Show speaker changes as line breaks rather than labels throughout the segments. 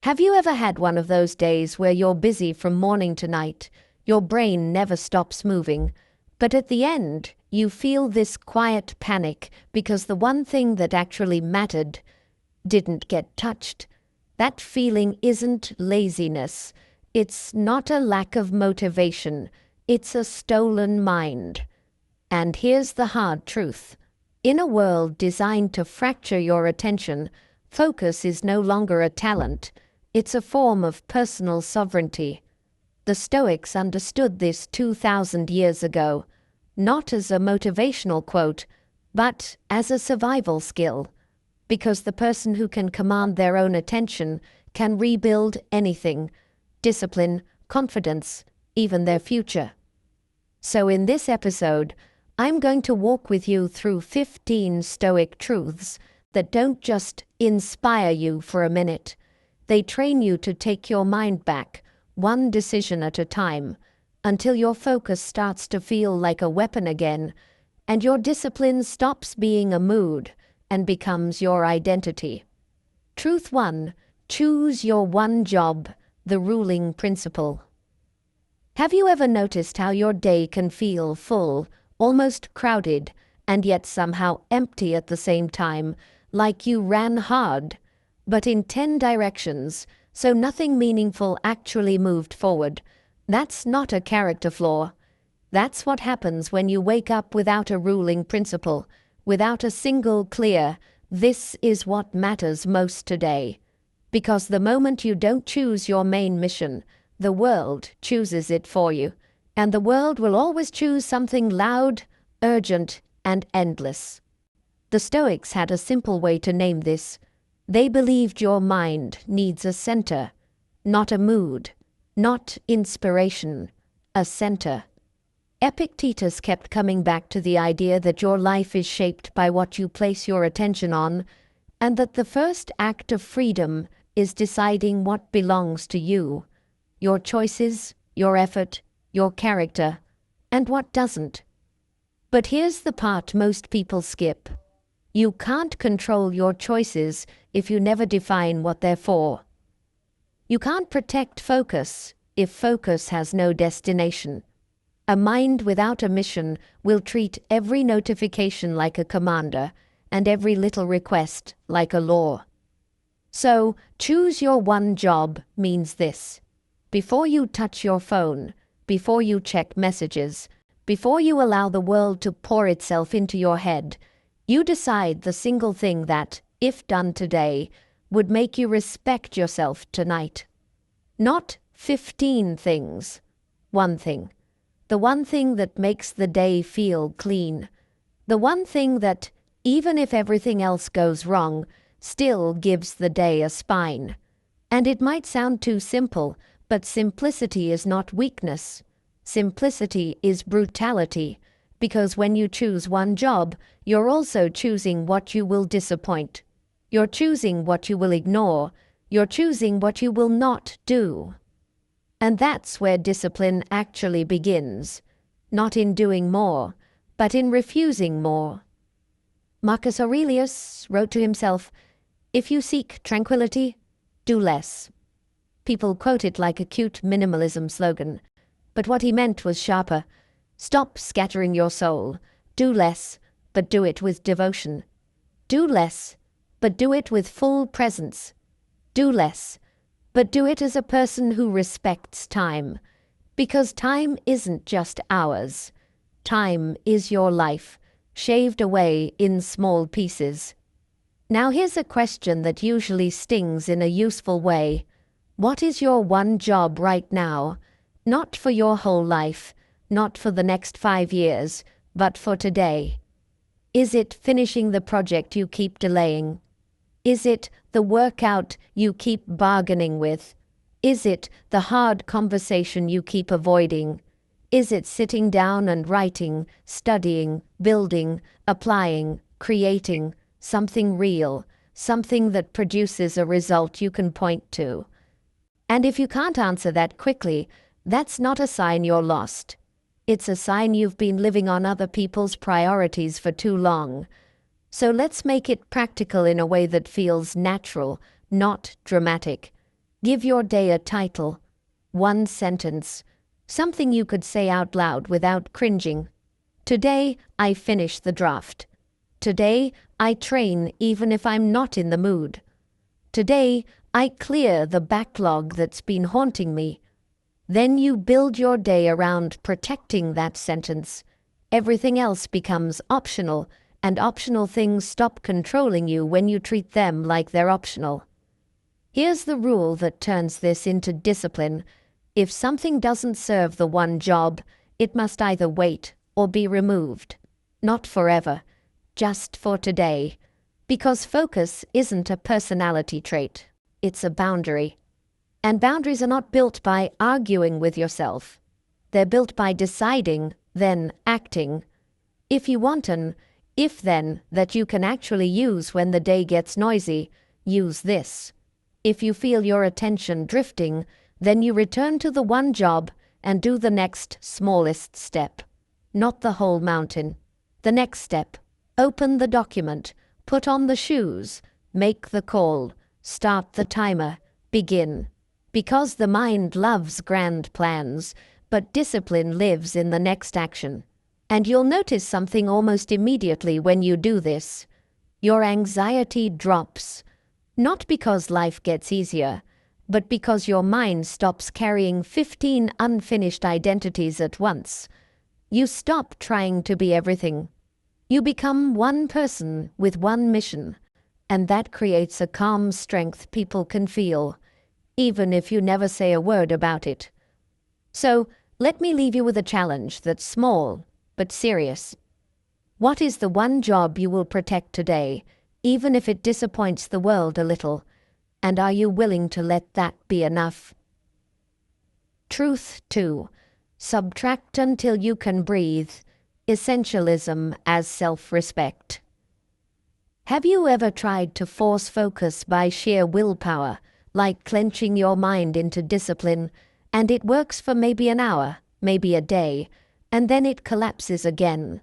Have you ever had one of those days where you're busy from morning to night, your brain never stops moving, but at the end, you feel this quiet panic because the one thing that actually mattered didn't get touched? That feeling isn't laziness. It's not a lack of motivation. It's a stolen mind. And here's the hard truth. In a world designed to fracture your attention, focus is no longer a talent. It's a form of personal sovereignty. The Stoics understood this 2,000 years ago, not as a motivational quote, but as a survival skill, because the person who can command their own attention can rebuild anything: discipline, confidence, even their future. So in this episode, I'm going to walk with you through 15 Stoic truths that don't just inspire you for a minute. They train you to take your mind back, one decision at a time, until your focus starts to feel like a weapon again, and your discipline stops being a mood and becomes your identity. Truth 1. Choose your one job, the ruling principle. Have you ever noticed how your day can feel full, almost crowded, and yet somehow empty at the same time, like you ran hard, but in 10 directions, so nothing meaningful actually moved forward? That's not a character flaw. That's what happens when you wake up without a ruling principle, without a single clear, "This is what matters most today." Because the moment you don't choose your main mission, the world chooses it for you, and the world will always choose something loud, urgent, and endless. The Stoics had a simple way to name this. They believed your mind needs a center, not a mood, not inspiration, a center. Epictetus kept coming back to the idea that your life is shaped by what you place your attention on, and that the first act of freedom is deciding what belongs to you: your choices, your effort, your character, and what doesn't. But here's the part most people skip. You can't control your choices if you never define what they're for. You can't protect focus if focus has no destination. A mind without a mission will treat every notification like a commander and every little request like a law. So, choose your one job means this. Before you touch your phone, before you check messages, before you allow the world to pour itself into your head, you decide the single thing that, if done today, would make you respect yourself tonight. Not 15 things. One thing. The one thing that makes the day feel clean. The one thing that, even if everything else goes wrong, still gives the day a spine. And it might sound too simple, but simplicity is not weakness. Simplicity is brutality. Because when you choose one job, you're also choosing what you will disappoint. You're choosing what you will ignore. You're choosing what you will not do. And that's where discipline actually begins. Not in doing more, but in refusing more. Marcus Aurelius wrote to himself, "If you seek tranquility, do less." People quote it like a cute minimalism slogan, but what he meant was sharper. Stop scattering your soul. Do less, but do it with devotion. Do less, but do it with full presence. Do less, but do it as a person who respects time. Because time isn't just hours. Time is your life, shaved away in small pieces. Now here's a question that usually stings in a useful way. What is your one job right now? Not for your whole life, not for the next 5 years, but for today. Is it finishing the project you keep delaying? Is it the workout you keep bargaining with? Is it the hard conversation you keep avoiding? Is it sitting down and writing, studying, building, applying, creating something real, something that produces a result you can point to? And if you can't answer that quickly, that's not a sign you're lost. It's a sign you've been living on other people's priorities for too long. So let's make it practical in a way that feels natural, not dramatic. Give your day a title, one sentence, something you could say out loud without cringing. Today, I finish the draft. Today, I train even if I'm not in the mood. Today, I clear the backlog that's been haunting me. Then you build your day around protecting that sentence. Everything else becomes optional, and optional things stop controlling you when you treat them like they're optional. Here's the rule that turns this into discipline. If something doesn't serve the one job, it must either wait or be removed. Not forever, just for today. Because focus isn't a personality trait, it's a boundary. And boundaries are not built by arguing with yourself. They're built by deciding, then acting. If you want an if-then that you can actually use when the day gets noisy, use this. If you feel your attention drifting, then you return to the one job and do the next smallest step. Not the whole mountain. The next step. Open the document. Put on the shoes. Make the call. Start the timer. Begin. Because the mind loves grand plans, but discipline lives in the next action. And you'll notice something almost immediately when you do this. Your anxiety drops. Not because life gets easier, but because your mind stops carrying 15 unfinished identities at once. You stop trying to be everything. You become one person with one mission, and that creates a calm strength people can feel, even if you never say a word about it. So, let me leave you with a challenge that's small, but serious. What is the one job you will protect today, even if it disappoints the world a little? And are you willing to let that be enough? Truth 2. Subtract until you can breathe. Essentialism as self-respect. Have you ever tried to force focus by sheer willpower, like clenching your mind into discipline, and it works for maybe an hour, maybe a day, and then it collapses again?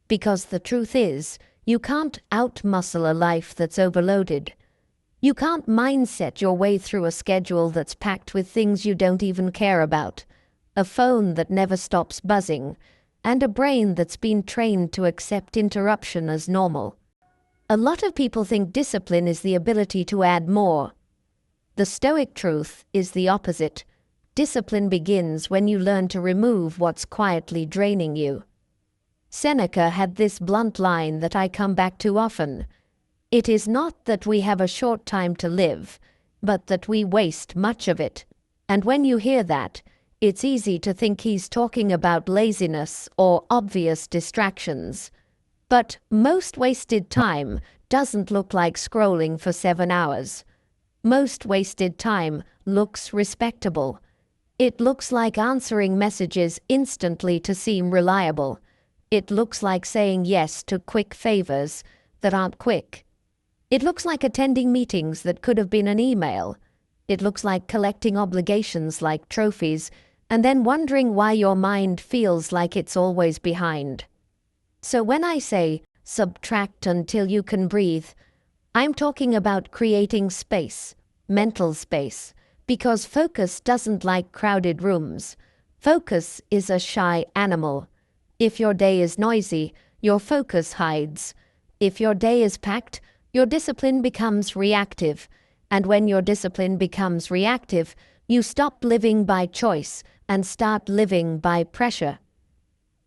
Because the truth is, you can't out-muscle a life that's overloaded. You can't mindset your way through a schedule that's packed with things you don't even care about, a phone that never stops buzzing, and a brain that's been trained to accept interruption as normal. A lot of people think discipline is the ability to add more. The Stoic truth is the opposite. Discipline begins when you learn to remove what's quietly draining you. Seneca had this blunt line that I come back to often. It is not that we have a short time to live, but that we waste much of it. And when you hear that, it's easy to think he's talking about laziness or obvious distractions. But most wasted time doesn't look like scrolling for 7 hours. Most wasted time looks respectable. It looks like answering messages instantly to seem reliable. It looks like saying yes to quick favors that aren't quick. It looks like attending meetings that could have been an email. It looks like collecting obligations like trophies and then wondering why your mind feels like it's always behind. So when I say subtract until you can breathe, I'm talking about creating space, mental space, because focus doesn't like crowded rooms. Focus is a shy animal. If your day is noisy, your focus hides. If your day is packed, your discipline becomes reactive. And when your discipline becomes reactive, you stop living by choice and start living by pressure.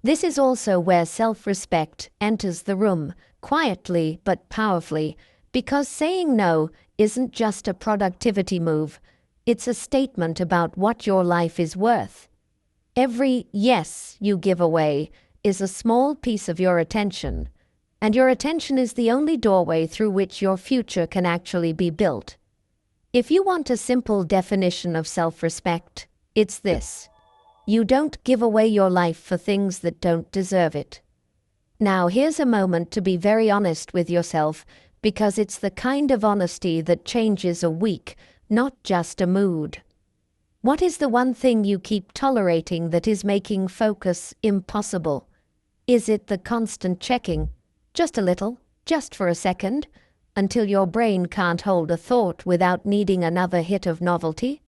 This is also where self-respect enters the room, quietly but powerfully, because saying no isn't just a productivity move. It's a statement about what your life is worth. Every yes you give away is a small piece of your attention, and your attention is the only doorway through which your future can actually be built. If you want a simple definition of self-respect, it's this: you don't give away your life for things that don't deserve it. Now, here's a moment to be very honest with yourself, because it's the kind of honesty that changes a week, not just a mood. What is the one thing you keep tolerating that is making focus impossible? Is it the constant checking? Just a little, just for a second? until your brain can't hold a thought without needing another hit of novelty?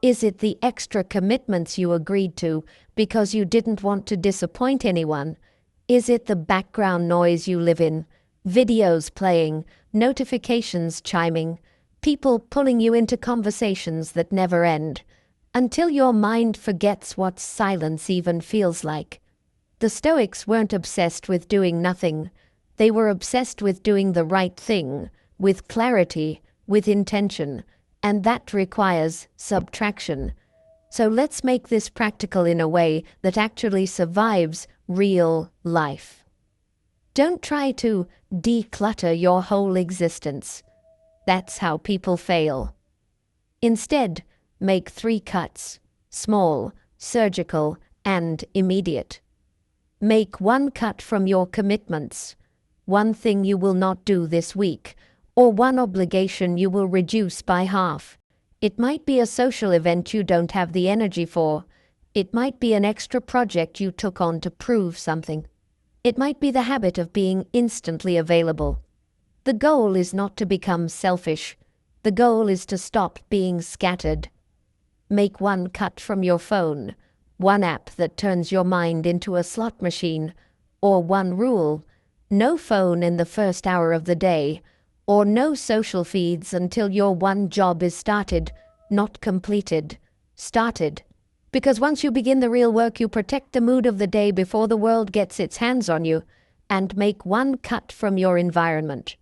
Is it the extra commitments you agreed to because you didn't want to disappoint anyone? Is it the background noise you live in? Videos playing, notifications chiming, people pulling you into conversations that never end, until your mind forgets what silence even feels like. The Stoics weren't obsessed with doing nothing. They were obsessed with doing the right thing, with clarity, with intention, and that requires subtraction. So let's make this practical in a way that actually survives real life. Don't try to declutter your whole existence. That's how people fail. Instead, make 3 cuts: small, surgical, and immediate. Make 1 cut from your commitments, 1 thing you will not do this week, or 1 obligation you will reduce by half. It might be a social event you don't have the energy for. It might be an extra project you took on to prove something. It might be the habit of being instantly available. The goal is not to become selfish. The goal is to stop being scattered. Make 1 cut from your phone, 1 app that turns your mind into a slot machine, or 1 rule: no phone in the first hour of the day, or no social feeds until your 1 job is started, not completed. Started. Because once you begin the real work, you protect the mood of the day before the world gets its hands on you, and make 1 cut from your environment.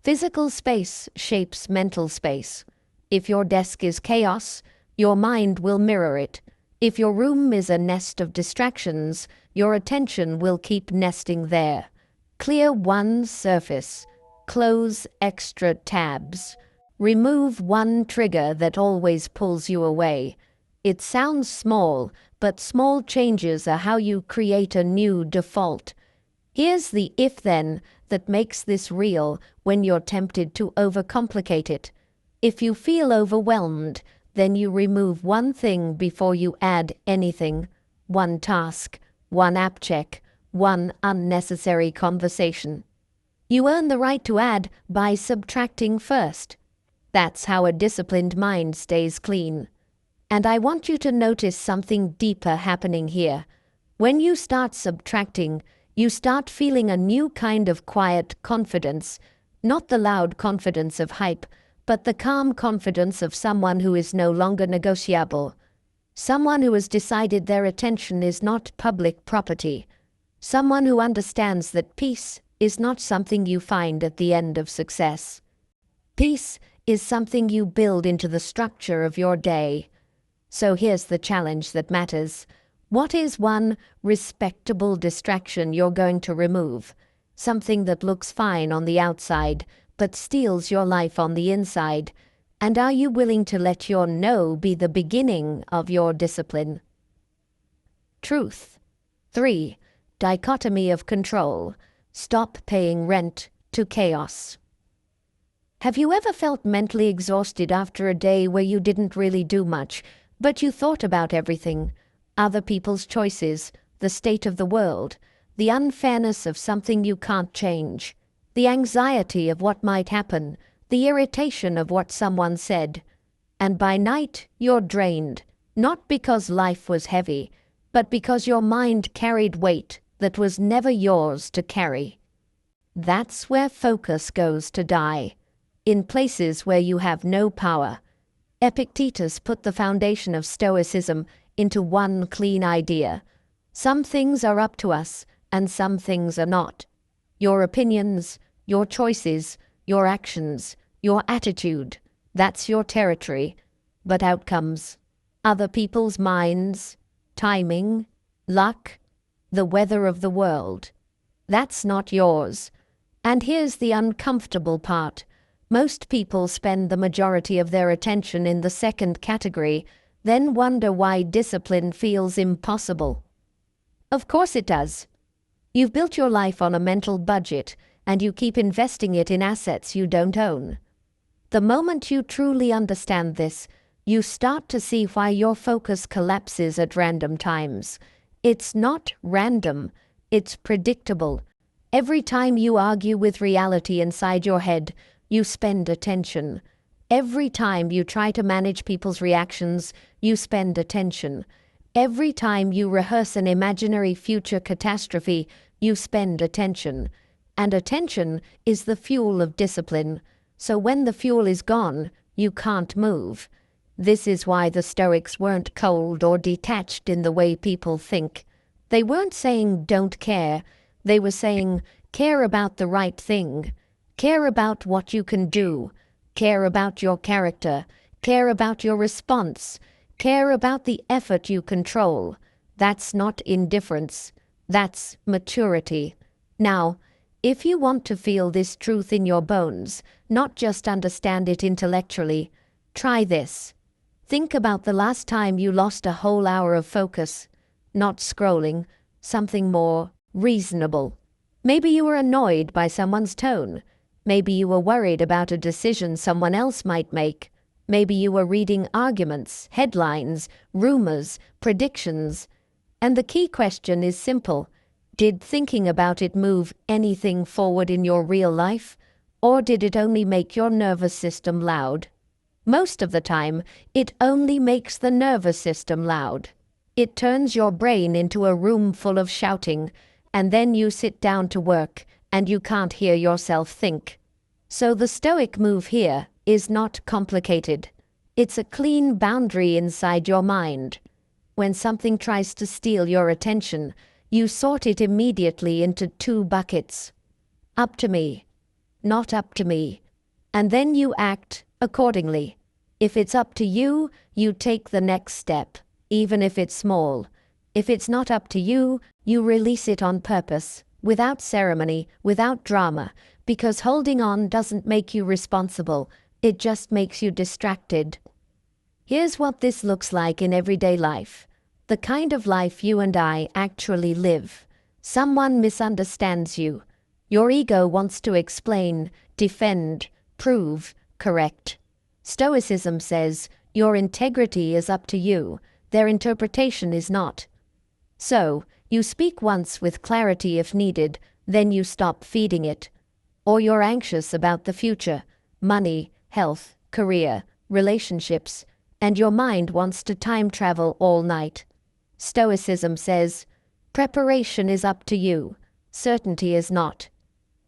Physical space shapes mental space. If your desk is chaos, your mind will mirror it. If your room is a nest of distractions, your attention will keep nesting there. Clear 1 surface. Close extra tabs. Remove 1 trigger that always pulls you away. It sounds small, but small changes are how you create a new default. Here's the if-then that makes this real when you're tempted to overcomplicate it. If you feel overwhelmed, then you remove 1 thing before you add anything. 1 task, 1 app check, 1 unnecessary conversation. You earn the right to add by subtracting first. That's how a disciplined mind stays clean. And I want you to notice something deeper happening here. When you start subtracting, you start feeling a new kind of quiet confidence, not the loud confidence of hype, but the calm confidence of someone who is no longer negotiable. Someone who has decided their attention is not public property. Someone who understands that peace is not something you find at the end of success. Peace is something you build into the structure of your day. So here's the challenge that matters. What is 1 respectable distraction you're going to remove? Something that looks fine on the outside, but steals your life on the inside. And are you willing to let your no be the beginning of your discipline? Truth. 3. Dichotomy of control. Stop paying rent to chaos. Have you ever felt mentally exhausted after a day where you didn't really do much, but you thought about everything? Other people's choices, the state of the world, the unfairness of something you can't change, the anxiety of what might happen, the irritation of what someone said. And by night, you're drained, not because life was heavy, but because your mind carried weight that was never yours to carry. That's where focus goes to die, in places where you have no power. Epictetus put the foundation of Stoicism into 1 clean idea. Some things are up to us, and some things are not. Your opinions, your choices, your actions, your attitude, that's your territory. But outcomes, other people's minds, timing, luck, the weather of the world, that's not yours. And here's the uncomfortable part. Most people spend the majority of their attention in the second category, then wonder why discipline feels impossible. Of course it does. You've built your life on a mental budget, and you keep investing it in assets you don't own. The moment you truly understand this, you start to see why your focus collapses at random times. It's not random, it's predictable. Every time you argue with reality inside your head, you spend attention. Every time you try to manage people's reactions, you spend attention. Every time you rehearse an imaginary future catastrophe, you spend attention. And attention is the fuel of discipline. So when the fuel is gone, you can't move. This is why the Stoics weren't cold or detached in the way people think. They weren't saying don't care. They were saying care about the right thing. Care about what you can do. Care about your character. Care about your response. Care about the effort you control. That's not indifference. That's maturity. Now, if you want to feel this truth in your bones, not just understand it intellectually, try this. Think about the last time you lost a whole hour of focus. Not scrolling, something more reasonable. Maybe you were annoyed by someone's tone. Maybe you were worried about a decision someone else might make. Maybe you were reading arguments, headlines, rumors, predictions. And the key question is simple. Did thinking about it move anything forward in your real life? Or did it only make your nervous system loud? Most of the time, it only makes the nervous system loud. It turns your brain into a room full of shouting, and then you sit down to work, and you can't hear yourself think. So the Stoic move here is not complicated. It's a clean boundary inside your mind. When something tries to steal your attention, you sort it immediately into 2 buckets. Up to me, not up to me. And then you act accordingly. If it's up to you, you take the next step, even if it's small. If it's not up to you, you release it on purpose, without ceremony, without drama, because holding on doesn't make you responsible, it just makes you distracted. Here's what this looks like in everyday life. The kind of life you and I actually live. Someone misunderstands you. Your ego wants to explain, defend, prove, correct. Stoicism says, your integrity is up to you, their interpretation is not. So, you speak once with clarity if needed, then you stop feeding it. Or you're anxious about the future, money, health, career, relationships, and your mind wants to time travel all night. Stoicism says, preparation is up to you, certainty is not.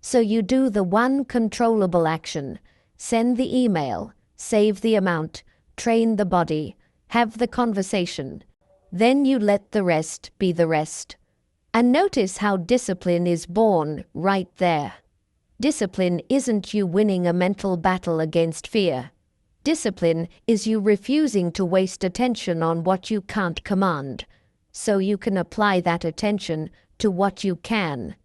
So you do the one controllable action, send the email, save the amount, train the body, have the conversation. Then you let the rest be the rest. And notice how discipline is born right there. Discipline isn't you winning a mental battle against fear. Discipline is you refusing to waste attention on what you can't command, so you can apply that attention to what you can.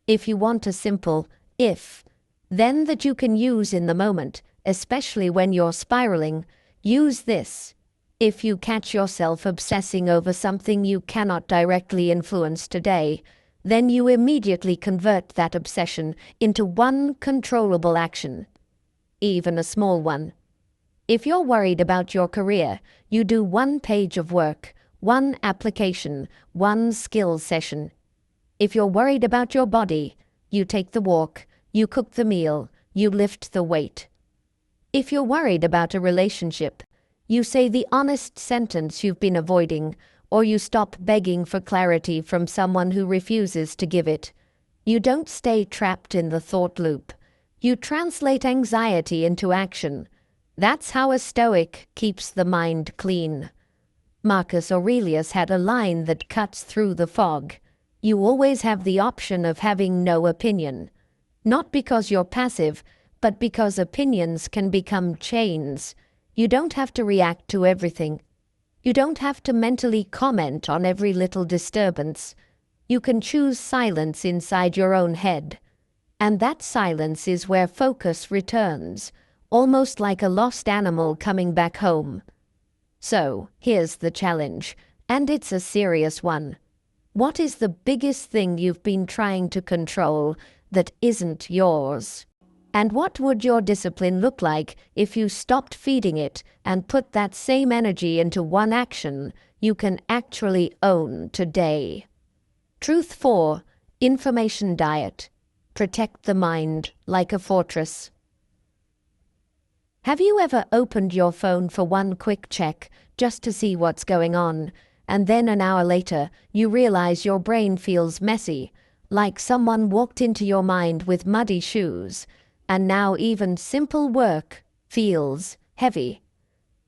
If you want a simple if, then that you can use in the moment, especially when you're spiraling, use this. If you catch yourself obsessing over something you cannot directly influence today, then you immediately convert that obsession into one controllable action, even a small one. If you're worried about your career, you do 1 page of work, 1 application, 1 skill session. If you're worried about your body, you take the walk, you cook the meal, you lift the weight. If you're worried about a relationship, you say the honest sentence you've been avoiding, or you stop begging for clarity from someone who refuses to give it. You don't stay trapped in the thought loop. You translate anxiety into action. That's how a Stoic keeps the mind clean. Marcus Aurelius had a line that cuts through the fog. You always have the option of having no opinion. Not because you're passive, but because opinions can become chains. You don't have to react to everything. You don't have to mentally comment on every little disturbance. You can choose silence inside your own head. And that silence is where focus returns, almost like a lost animal coming back home. So, here's the challenge, and it's a serious one. What is the biggest thing you've been trying to control that isn't yours? And what would your discipline look like if you stopped feeding it and put that same energy into one action you can actually own today? Truth 4. Information diet. Protect the mind like a fortress. Have you ever opened your phone for one quick check just to see what's going on, and then an hour later you realize your brain feels messy, like someone walked into your mind with muddy shoes, and now even simple work feels heavy?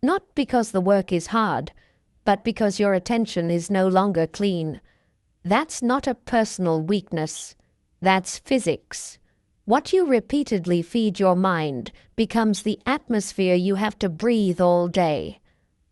Not because the work is hard, but because your attention is no longer clean. That's not a personal weakness. That's physics. What you repeatedly feed your mind becomes the atmosphere you have to breathe all day.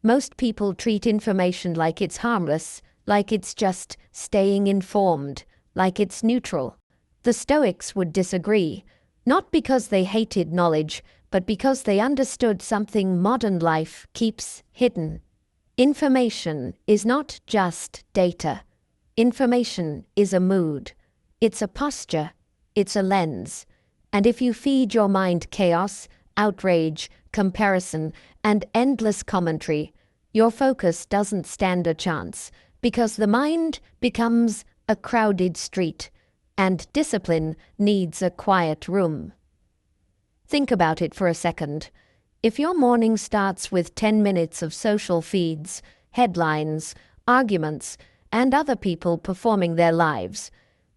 Most people treat information like it's harmless, like it's just staying informed, like it's neutral. The Stoics would disagree, not because they hated knowledge, but because they understood something modern life keeps hidden. Information is not just data. Information is a mood. It's a posture. It's a lens. And if you feed your mind chaos, outrage, comparison, and endless commentary, your focus doesn't stand a chance, because the mind becomes a crowded street, and discipline needs a quiet room. Think about it for a second. If your morning starts with 10 minutes of social feeds, headlines, arguments, and other people performing their lives,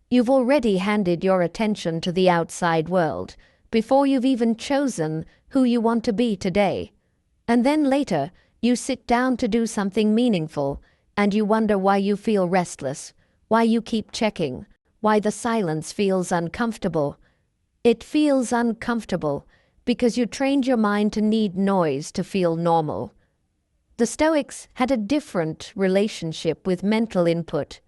you've already handed your attention to the outside world before you've even chosen who you want to be today. And then later, you sit down to do something meaningful, and you wonder why you feel restless, why you keep checking, why the silence feels uncomfortable. It feels uncomfortable because you trained your mind to need noise to feel normal. The Stoics had a different relationship with mental input.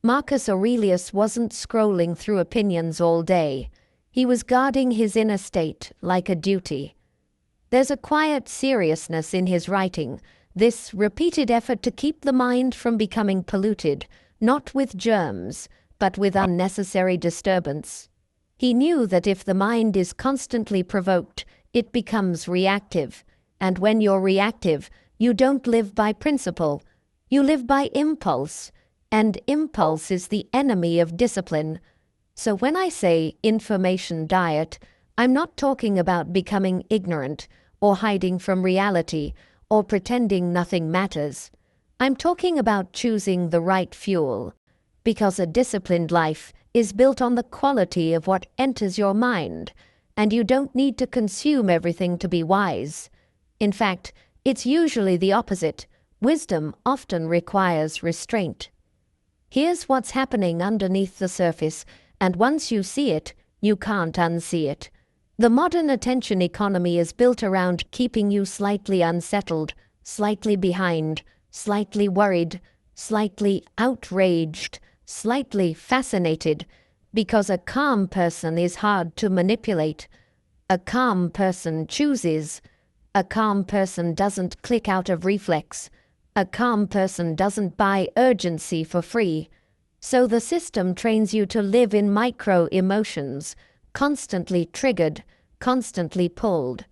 Marcus Aurelius wasn't scrolling through opinions all day. He was guarding his inner state like a duty. There's a quiet seriousness in his writing, this repeated effort to keep the mind from becoming polluted, not with germs, but with unnecessary disturbance. He knew that if the mind is constantly provoked, it becomes reactive. And when you're reactive, you don't live by principle. You live by impulse. And impulse is the enemy of discipline. So when I say information diet, I'm not talking about becoming ignorant or hiding from reality or pretending nothing matters. I'm talking about choosing the right fuel, because a disciplined life is built on the quality of what enters your mind, and you don't need to consume everything to be wise. In fact, it's usually the opposite. Wisdom often requires restraint. Here's what's happening underneath the surface, and once you see it, you can't unsee it. The modern attention economy is built around keeping you slightly unsettled, slightly behind, slightly worried, slightly outraged, slightly fascinated, because a calm person is hard to manipulate. A calm person chooses. A calm person doesn't click out of reflex. A calm person doesn't buy urgency for free. So the system trains you to live in micro-emotions, constantly triggered, constantly pulled.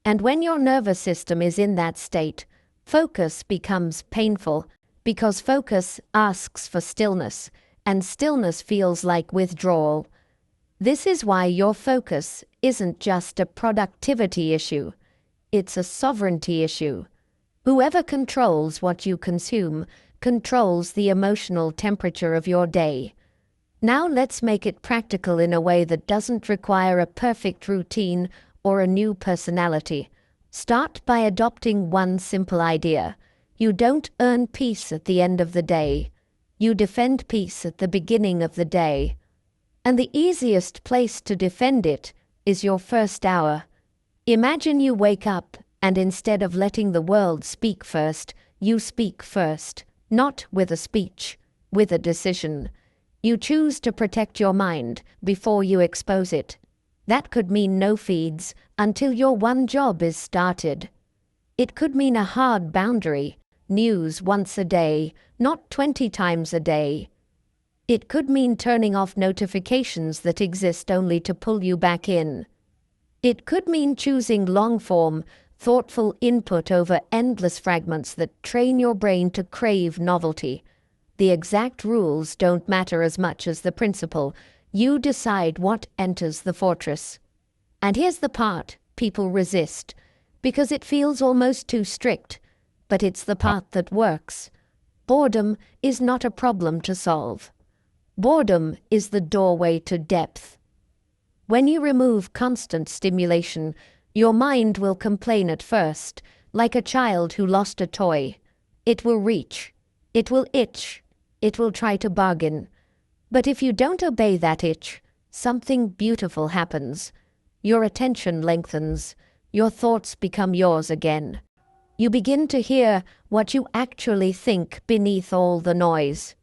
And when your nervous system is in that state, focus becomes painful, because focus asks for stillness, and stillness feels like withdrawal. This is why your focus isn't just a productivity issue. It's a sovereignty issue. Whoever controls what you consume controls the emotional temperature of your day. Now let's make it practical in a way that doesn't require a perfect routine or a new personality. Start by adopting one simple idea. You don't earn peace at the end of the day. You defend peace at the beginning of the day. And the easiest place to defend it is your first hour. Imagine you wake up, and instead of letting the world speak first, you speak first, not with a speech, with a decision. You choose to protect your mind before you expose it. That could mean no feeds until your one job is started. It could mean a hard boundary, news once a day, not 20 times a day. It could mean turning off notifications that exist only to pull you back in. It could mean choosing long-form, thoughtful input over endless fragments that train your brain to crave novelty. The exact rules don't matter as much as the principle. You decide what enters the fortress. And here's the part people resist. because it feels almost too strict, but it's the path that works. Boredom is not a problem to solve. Boredom is the doorway to depth. When you remove constant stimulation, your mind will complain at first, like a child who lost a toy. It will reach, it will itch, it will try to bargain. But if you don't obey that itch, something beautiful happens. Your attention lengthens, your thoughts become yours again. You begin to hear what you actually think beneath all the noise.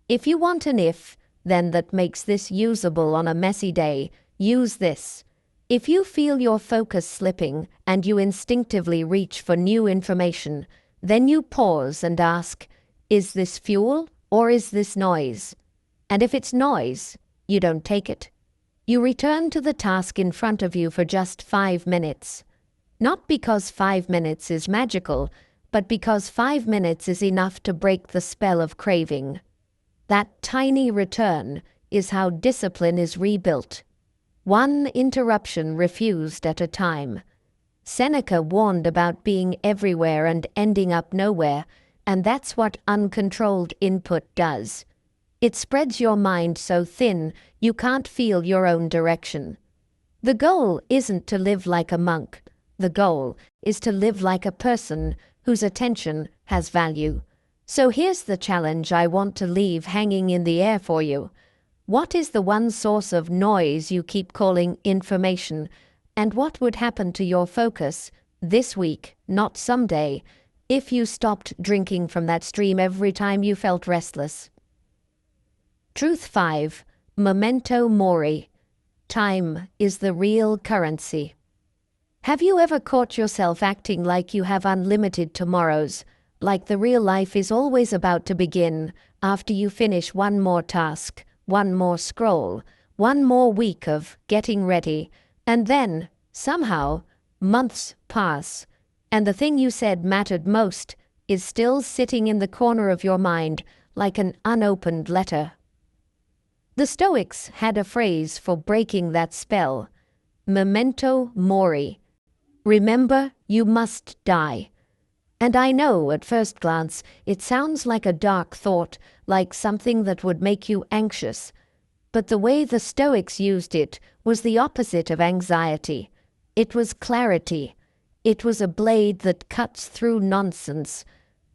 If you want an if, then that makes this usable on a messy day, use this. If you feel your focus slipping and you instinctively reach for new information, then you pause and ask, is this fuel or is this noise? And if it's noise, you don't take it. You return to the task in front of you for just 5 minutes. Not because 5 minutes is magical, but because 5 minutes is enough to break the spell of craving. That tiny return is how discipline is rebuilt. One interruption refused at a time. Seneca warned about being everywhere and ending up nowhere, and that's what uncontrolled input does. It spreads your mind so thin you can't feel your own direction. The goal isn't to live like a monk. The goal is to live like a person whose attention has value. So here's the challenge I want to leave hanging in the air for you. What is the one source of noise you keep calling information? And what would happen to your focus this week, not someday, if you stopped drinking from that stream every time you felt restless? Truth 5. Memento Mori. Time is the real currency. Have you ever caught yourself acting like you have unlimited tomorrows, like the real life is always about to begin after you finish one more task, one more scroll, one more week of getting ready, and then, somehow, months pass, and the thing you said mattered most is still sitting in the corner of your mind like an unopened letter? The Stoics had a phrase for breaking that spell: Memento Mori. Remember, you must die. And I know, at first glance, it sounds like a dark thought, like something that would make you anxious. But the way the Stoics used it was the opposite of anxiety. It was clarity. It was a blade that cuts through nonsense.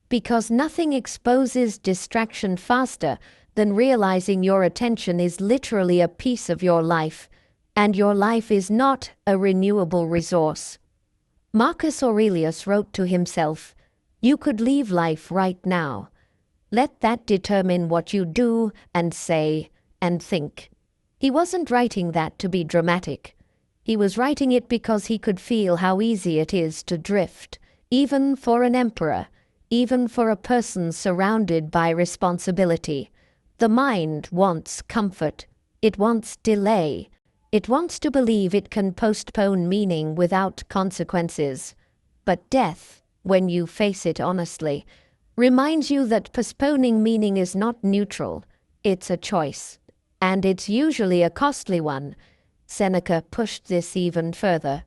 Because nothing exposes distraction faster than realizing your attention is literally a piece of your life, and your life is not a renewable resource. Marcus Aurelius wrote to himself, "You could leave life right now. Let that determine what you do and say and think." He wasn't writing that to be dramatic. He was writing it because he could feel how easy it is to drift, even for an emperor, even for a person surrounded by responsibility. The mind wants comfort. It wants delay. It wants to believe it can postpone meaning without consequences. But death, when you face it honestly, reminds you that postponing meaning is not neutral. It's a choice. And it's usually a costly one. Seneca pushed this even further.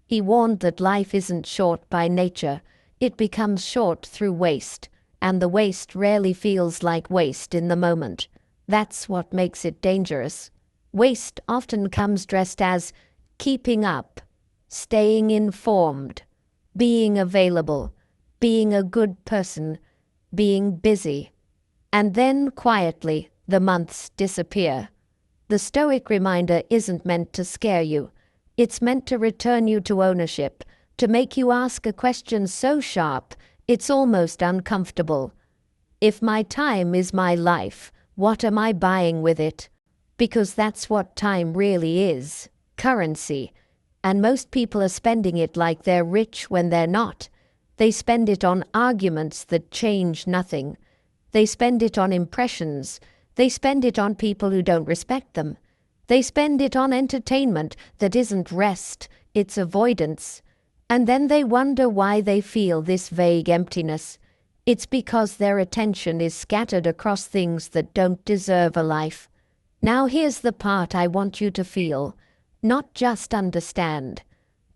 He warned that life isn't short by nature. It becomes short through waste. And the waste rarely feels like waste in the moment. That's what makes it dangerous. Waste often comes dressed as keeping up, staying informed, being available, being a good person, being busy. And then, quietly, the months disappear. The Stoic reminder isn't meant to scare you. It's meant to return you to ownership, to make you ask a question so sharp it's almost uncomfortable. If my time is my life, what am I buying with it? Because that's what time really is, currency. And most people are spending it like they're rich when they're not. They spend it on arguments that change nothing. They spend it on impressions. They spend it on people who don't respect them. They spend it on entertainment that isn't rest, it's avoidance. And then they wonder why they feel this vague emptiness. It's because their attention is scattered across things that don't deserve a life. Now here's the part I want you to feel, not just understand.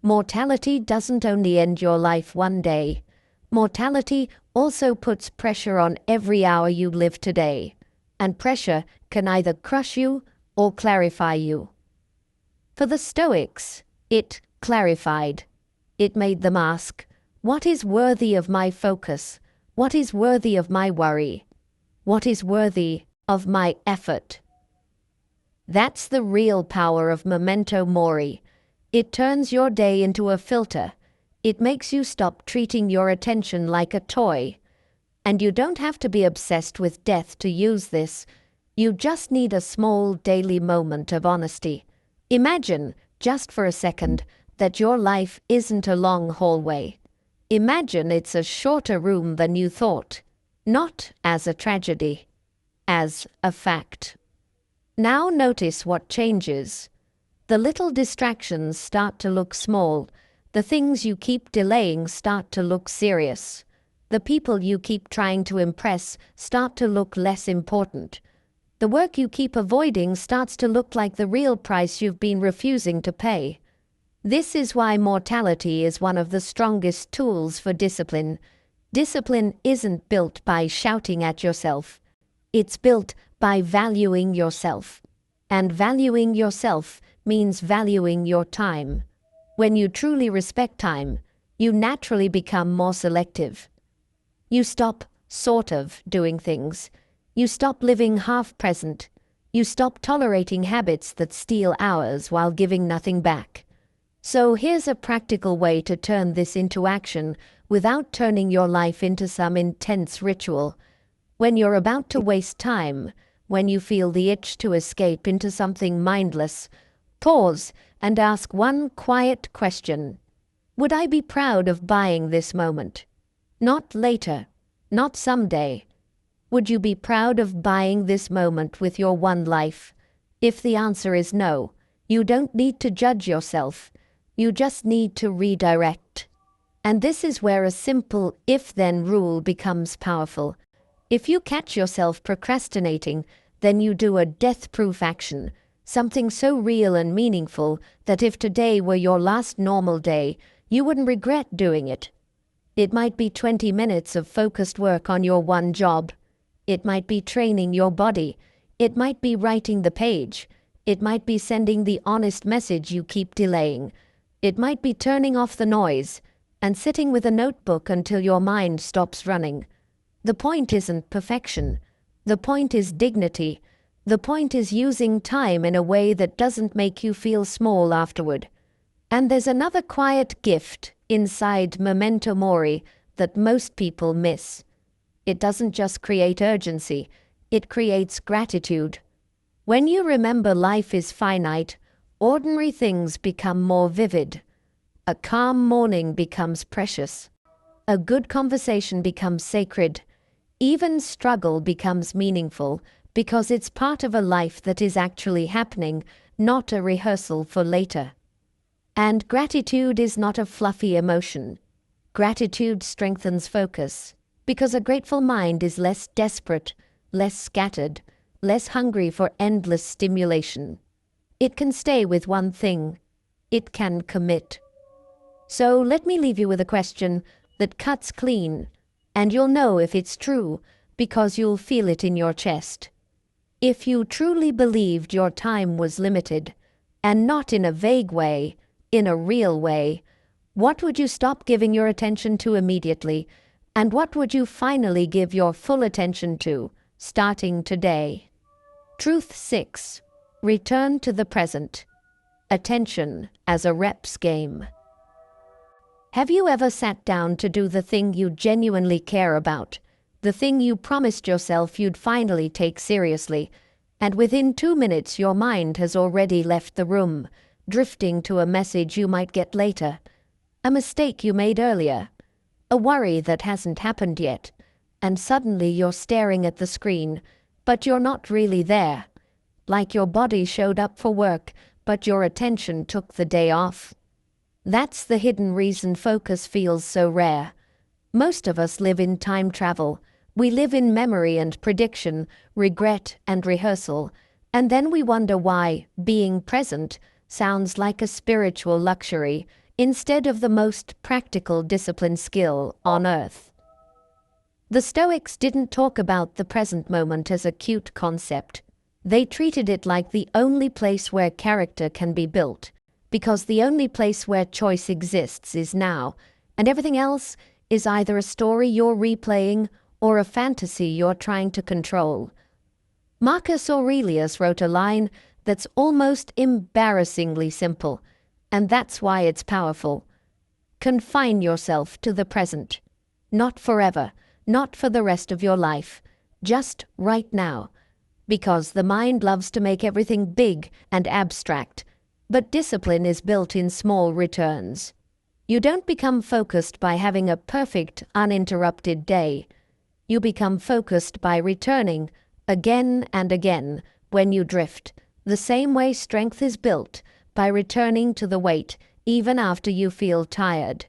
Mortality doesn't only end your life one day. Mortality also puts pressure on every hour you live today. And pressure can either crush you or clarify you. For the Stoics, it clarified. It made them ask, what is worthy of my focus? What is worthy of my worry? What is worthy of my effort? That's the real power of Memento Mori. It turns your day into a filter. It makes you stop treating your attention like a toy. And you don't have to be obsessed with death to use this. You just need a small daily moment of honesty. Imagine, just for a second, that your life isn't a long hallway. Imagine it's a shorter room than you thought. Not as a tragedy, as a fact. Now notice what changes. The little distractions start to look small. The things you keep delaying start to look serious. The people you keep trying to impress start to look less important. The work you keep avoiding starts to look like the real price you've been refusing to pay. This is why mortality is one of the strongest tools for discipline. Discipline isn't built by shouting at yourself. It's built by valuing yourself. And valuing yourself means valuing your time. When you truly respect time, you naturally become more selective. You stop sort of doing things. You stop living half-present. You stop tolerating habits that steal hours while giving nothing back. So here's a practical way to turn this into action without turning your life into some intense ritual. When you're about to waste time, when you feel the itch to escape into something mindless, pause and ask one quiet question. Would I be proud of buying this moment? Not later, not someday. Would you be proud of buying this moment with your one life? If the answer is no, you don't need to judge yourself. You just need to redirect. And this is where a simple if-then rule becomes powerful. If you catch yourself procrastinating, then you do a death-proof action, something so real and meaningful that if today were your last normal day, you wouldn't regret doing it. It might be 20 minutes of focused work on your one job. It might be training your body. It might be writing the page. It might be sending the honest message you keep delaying. It might be turning off the noise and sitting with a notebook until your mind stops running. The point isn't perfection. The point is dignity. The point is using time in a way that doesn't make you feel small afterward. And there's another quiet gift inside Memento Mori that most people miss. It doesn't just create urgency, it creates gratitude. When you remember life is finite, ordinary things become more vivid. A calm morning becomes precious. A good conversation becomes sacred. Even struggle becomes meaningful because it's part of a life that is actually happening, not a rehearsal for later. And gratitude is not a fluffy emotion. Gratitude strengthens focus, because a grateful mind is less desperate, less scattered, less hungry for endless stimulation. It can stay with one thing. It can commit. So let me leave you with a question that cuts clean, and you'll know if it's true because you'll feel it in your chest. If you truly believed your time was limited, and not in a vague way, in a real way, what would you stop giving your attention to immediately, and what would you finally give your full attention to, starting today? Truth 6. Return to the present. Attention as a reps game. Have you ever sat down to do the thing you genuinely care about, the thing you promised yourself you'd finally take seriously, and within 2 minutes your mind has already left the room, drifting to a message you might get later, a mistake you made earlier, a worry that hasn't happened yet, and suddenly you're staring at the screen, but you're not really there, like your body showed up for work, but your attention took the day off. That's the hidden reason focus feels so rare. Most of us live in time travel. We live in memory and prediction, regret and rehearsal, and then we wonder why being present sounds like a spiritual luxury instead of the most practical discipline skill on earth. The Stoics didn't talk about the present moment as a cute concept. They treated it like the only place where character can be built, because the only place where choice exists is now, and everything else is either a story you're replaying or a fantasy you're trying to control. Marcus Aurelius wrote a line that's almost embarrassingly simple, and that's why it's powerful. Confine yourself to the present. Not forever, not for the rest of your life, just right now. Because the mind loves to make everything big and abstract, but discipline is built in small returns. You don't become focused by having a perfect, uninterrupted day. You become focused by returning again and again when you drift, the same way strength is built by returning to the weight even after you feel tired.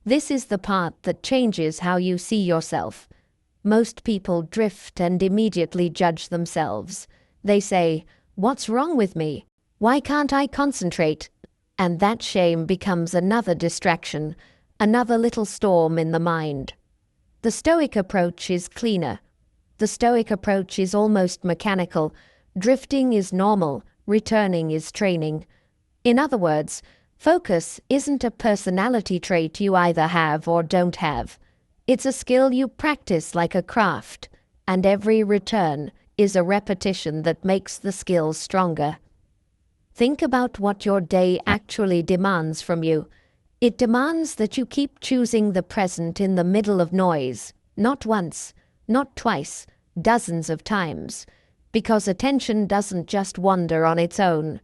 This is the part that changes how you see yourself. Most people drift and immediately judge themselves. They say, "What's wrong with me? Why can't I concentrate?" And that shame becomes another distraction, another little storm in the mind. The Stoic approach is cleaner. The Stoic approach is almost mechanical. Drifting is normal, returning is training. In other words, focus isn't a personality trait you either have or don't have. It's a skill you practice like a craft, and every return is a repetition that makes the skill stronger. Think about what your day actually demands from you. It demands that you keep choosing the present in the middle of noise, not once, not twice, dozens of times, because attention doesn't just wander on its own.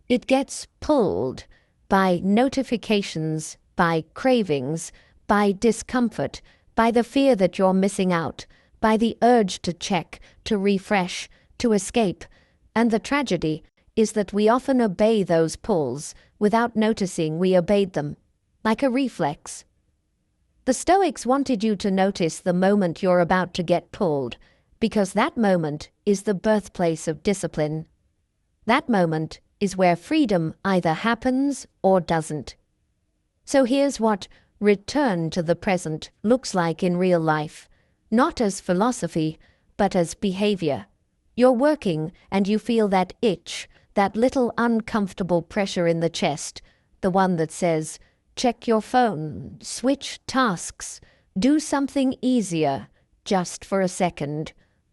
It gets pulled by notifications, by cravings, by discomfort, by the fear that you're missing out, by the urge to check, to refresh, to escape. And the tragedy is that we often obey those pulls without noticing we obeyed them, like a reflex. The Stoics wanted you to notice the moment you're about to get pulled, because that moment is the birthplace of discipline. That moment is where freedom either happens or doesn't. So here's what return to the present looks like in real life, not as philosophy, but as behavior. You're working and you feel that itch, that little uncomfortable pressure in the chest, the one that says, check your phone, switch tasks, do something easier, just for a second.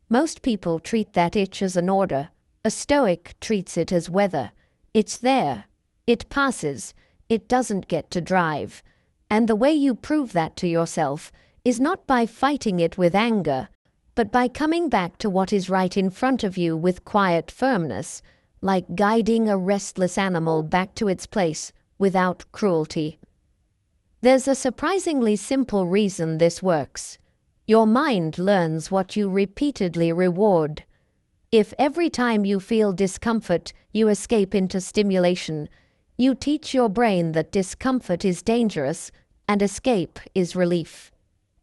Most people treat that itch as an order. A Stoic treats it as weather. It's there. It passes. It doesn't get to drive. And the way you prove that to yourself is not by fighting it with anger, but by coming back to what is right in front of you with quiet firmness, like guiding a restless animal back to its place without cruelty. There's a surprisingly simple reason this works. Your mind learns what you repeatedly reward. If every time you feel discomfort, you escape into stimulation, you teach your brain that discomfort is dangerous and escape is relief.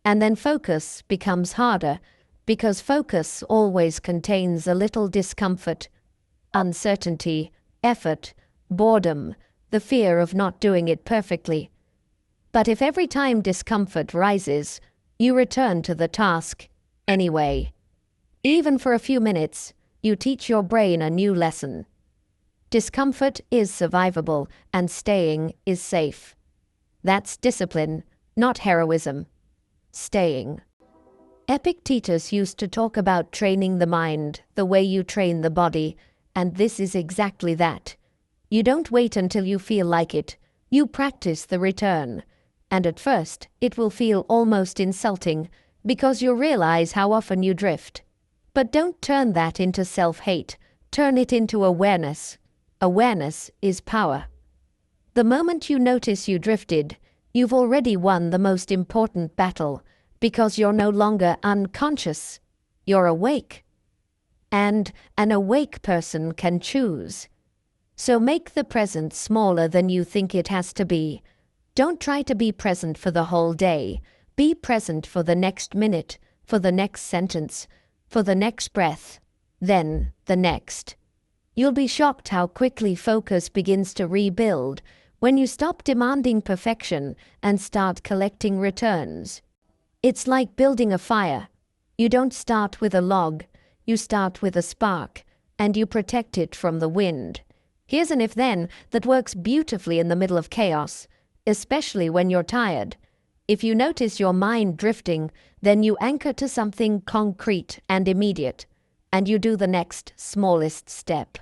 And then focus becomes harder, because focus always contains a little discomfort, uncertainty, effort, boredom, the fear of not doing it perfectly. But if every time discomfort rises, you return to the task anyway, even for a few minutes, you teach your brain a new lesson. Discomfort is survivable, and staying is safe. That's discipline, not heroism. Staying. Epictetus used to talk about training the mind the way you train the body, and this is exactly that. You don't wait until you feel like it. You practice the return. And at first, it will feel almost insulting, because you realize how often you drift. But don't turn that into self-hate. Turn it into awareness. Awareness is power. The moment you notice you drifted, you've already won the most important battle, because you're no longer unconscious. You're awake. And an awake person can choose. So make the present smaller than you think it has to be. Don't try to be present for the whole day. Be present for the next minute, for the next sentence, for the next breath, then the next. You'll be shocked how quickly focus begins to rebuild when you stop demanding perfection and start collecting returns. It's like building a fire. You don't start with a log, you start with a spark, and you protect it from the wind. Here's an if-then that works beautifully in the middle of chaos, especially when you're tired. If you notice your mind drifting, then you anchor to something concrete and immediate, and you do the next smallest step.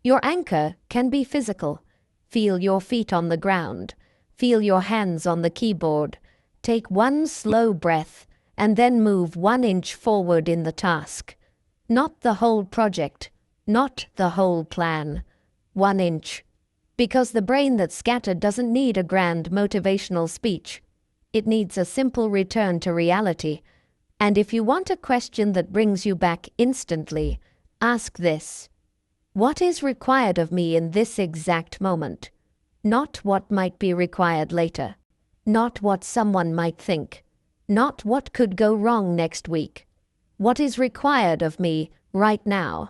Your anchor can be physical. Feel your feet on the ground. Feel your hands on the keyboard. Take one slow breath, and then move 1 inch forward in the task. Not the whole project, not the whole plan. 1 inch. Because the brain that's scattered doesn't need a grand motivational speech. It needs a simple return to reality. And if you want a question that brings you back instantly, ask this. What is required of me in this exact moment? Not what might be required later. Not what someone might think. Not what could go wrong next week. What is required of me right now?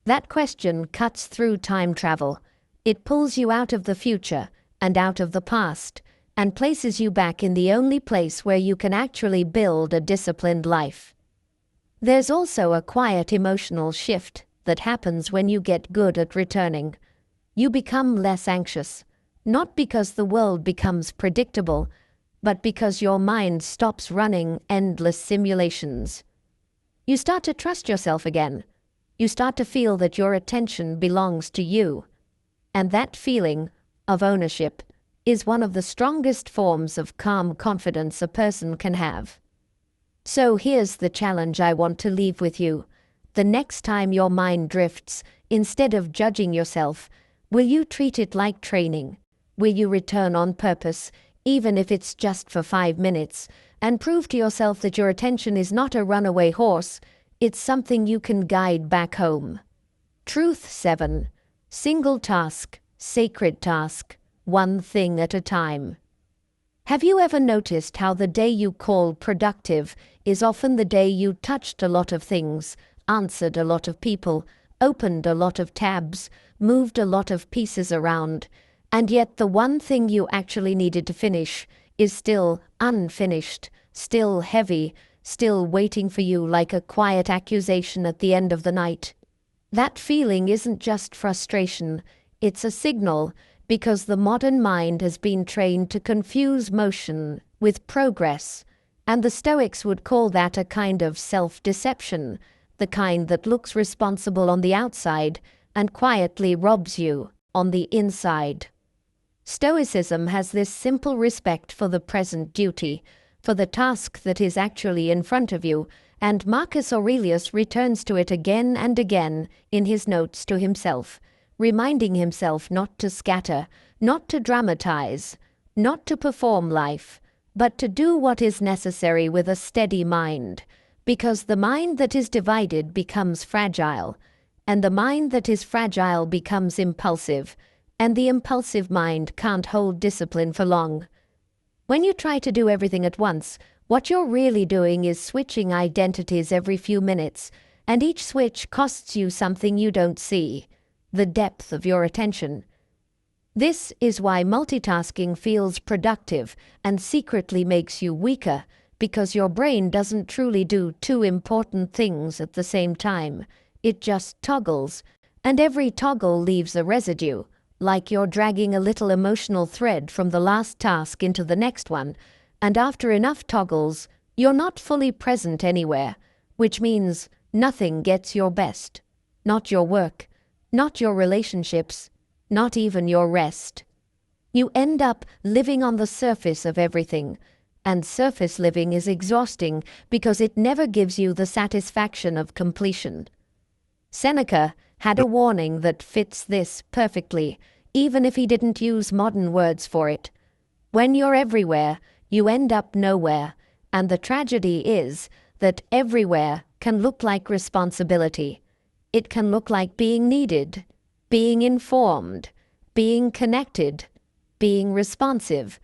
That question cuts through time travel. It pulls you out of the future and out of the past, and places you back in the only place where you can actually build a disciplined life. There's also a quiet emotional shift that happens when you get good at returning. You become less anxious, not because the world becomes predictable, but because your mind stops running endless simulations. You start to trust yourself again. You start to feel that your attention belongs to you. And that feeling of ownership is one of the strongest forms of calm confidence a person can have. So here's the challenge I want to leave with you. The next time your mind drifts, instead of judging yourself, will you treat it like training? Will you return on purpose, even if it's just for 5 minutes, and prove to yourself that your attention is not a runaway horse, it's something you can guide back home? Truth 7. Single task, sacred task, one thing at a time. Have you ever noticed how the day you call productive is often the day you touched a lot of things, answered a lot of people, opened a lot of tabs, moved a lot of pieces around, and yet the one thing you actually needed to finish is still unfinished, still heavy, still waiting for you like a quiet accusation at the end of the night? That feeling isn't just frustration, it's a signal, because the modern mind has been trained to confuse motion with progress, and the Stoics would call that a kind of self-deception, the kind that looks responsible on the outside and quietly robs you on the inside. Stoicism has this simple respect for the present duty, for the task that is actually in front of you, and Marcus Aurelius returns to it again and again in his notes to himself, reminding himself not to scatter, not to dramatize, not to perform life, but to do what is necessary with a steady mind, because the mind that is divided becomes fragile, and the mind that is fragile becomes impulsive, and the impulsive mind can't hold discipline for long. When you try to do everything at once, what you're really doing is switching identities every few minutes, and each switch costs you something you don't see: the depth of your attention. This is why multitasking feels productive and secretly makes you weaker, because your brain doesn't truly do 2 important things at the same time. It just toggles, and every toggle leaves a residue, like you're dragging a little emotional thread from the last task into the next one, and after enough toggles, you're not fully present anywhere, which means nothing gets your best. Not your work, not your relationships, not even your rest. You end up living on the surface of everything, and surface living is exhausting because it never gives you the satisfaction of completion. Seneca had a warning that fits this perfectly, even if he didn't use modern words for it. When you're everywhere, you end up nowhere, and the tragedy is that everywhere can look like responsibility. It can look like being needed, being informed, being connected, being responsive.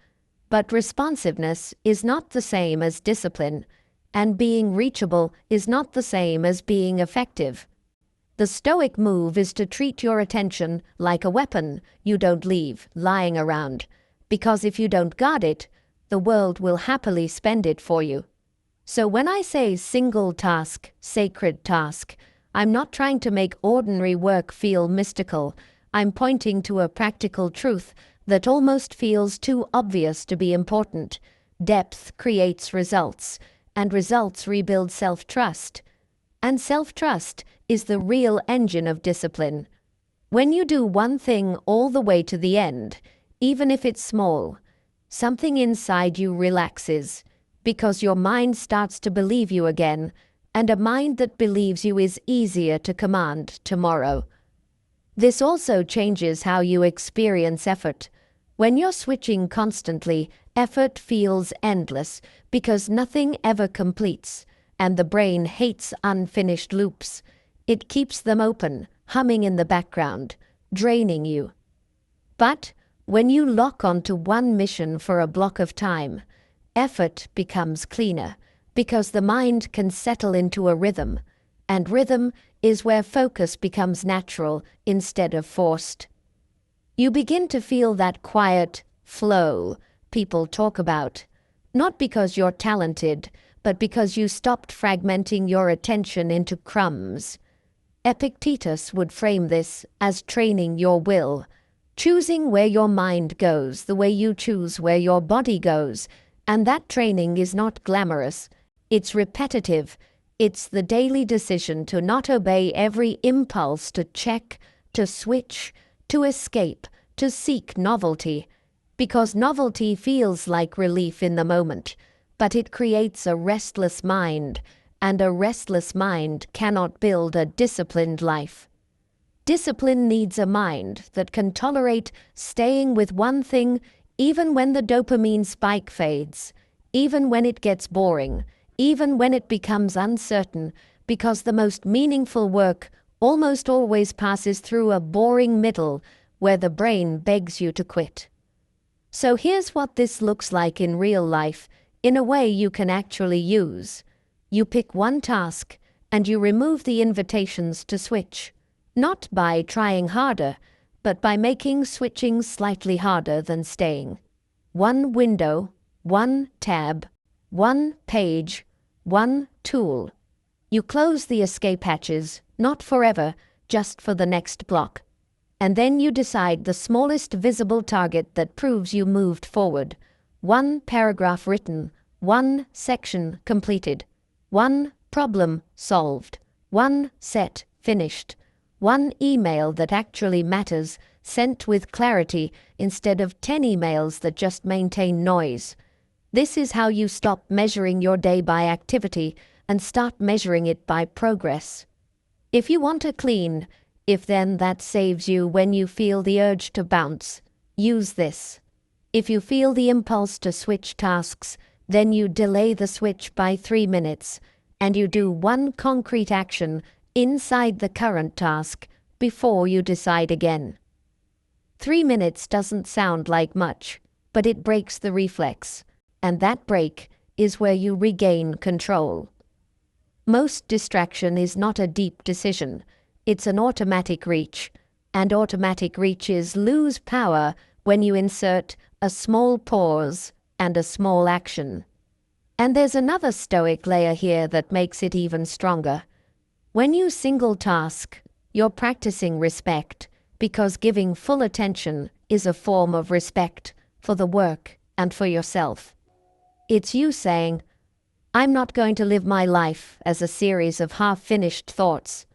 But responsiveness is not the same as discipline, and being reachable is not the same as being effective. The Stoic move is to treat your attention like a weapon you don't leave lying around, because if you don't guard it, the world will happily spend it for you. So when I say single task, sacred task, I'm not trying to make ordinary work feel mystical. I'm pointing to a practical truth that almost feels too obvious to be important. Depth creates results, and results rebuild self-trust. And self-trust is the real engine of discipline. When you do one thing all the way to the end, even if it's small, something inside you relaxes, because your mind starts to believe you again, and a mind that believes you is easier to command tomorrow. This also changes how you experience effort. When you're switching constantly, effort feels endless because nothing ever completes, and the brain hates unfinished loops. It keeps them open, humming in the background, draining you. But when you lock onto one mission for a block of time, effort becomes cleaner because the mind can settle into a rhythm, and rhythm is where focus becomes natural instead of forced. You begin to feel that quiet flow people talk about, not because you're talented, but because you stopped fragmenting your attention into crumbs. Epictetus would frame this as training your will, choosing where your mind goes the way you choose where your body goes, and that training is not glamorous. It's repetitive. It's the daily decision to not obey every impulse, to check, to switch, to escape, to seek novelty. Because novelty feels like relief in the moment, but it creates a restless mind, and a restless mind cannot build a disciplined life. Discipline needs a mind that can tolerate staying with one thing even when the dopamine spike fades, even when it gets boring, even when it becomes uncertain, because the most meaningful work almost always passes through a boring middle where the brain begs you to quit. So here's what this looks like in real life, in a way you can actually use. You pick one task and you remove the invitations to switch, not by trying harder, but by making switching slightly harder than staying. One window, one tab, one page, one tool. You close the escape hatches, not forever, just for the next block. And then you decide the smallest visible target that proves you moved forward. One paragraph written, one section completed, one problem solved, one set finished, one email that actually matters, sent with clarity instead of 10 emails that just maintain noise. This is how you stop measuring your day by activity and start measuring it by progress. If you want to clean, if then that saves you when you feel the urge to bounce, use this. If you feel the impulse to switch tasks, then you delay the switch by 3 minutes, and you do one concrete action inside the current task before you decide again. 3 minutes doesn't sound like much, but it breaks the reflex, and that break is where you regain control. Most distraction is not a deep decision. It's an automatic reach, and automatic reaches lose power when you insert a small pause and a small action. And there's another Stoic layer here that makes it even stronger. When you single task, you're practicing respect, because giving full attention is a form of respect for the work and for yourself. It's you saying, I'm not going to live my life as a series of half-finished thoughts.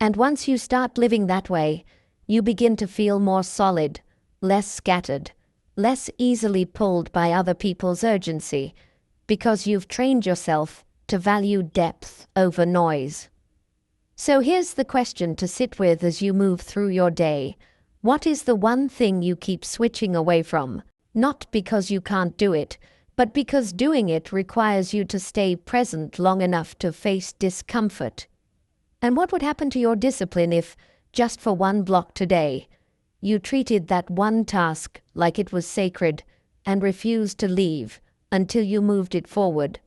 And once you start living that way, you begin to feel more solid, less scattered, less easily pulled by other people's urgency, because you've trained yourself to value depth over noise. So here's the question to sit with as you move through your day. What is the one thing you keep switching away from? Not because you can't do it, but because doing it requires you to stay present long enough to face discomfort. And what would happen to your discipline if, just for one block today, you treated that one task like it was sacred and refused to leave until you moved it forward?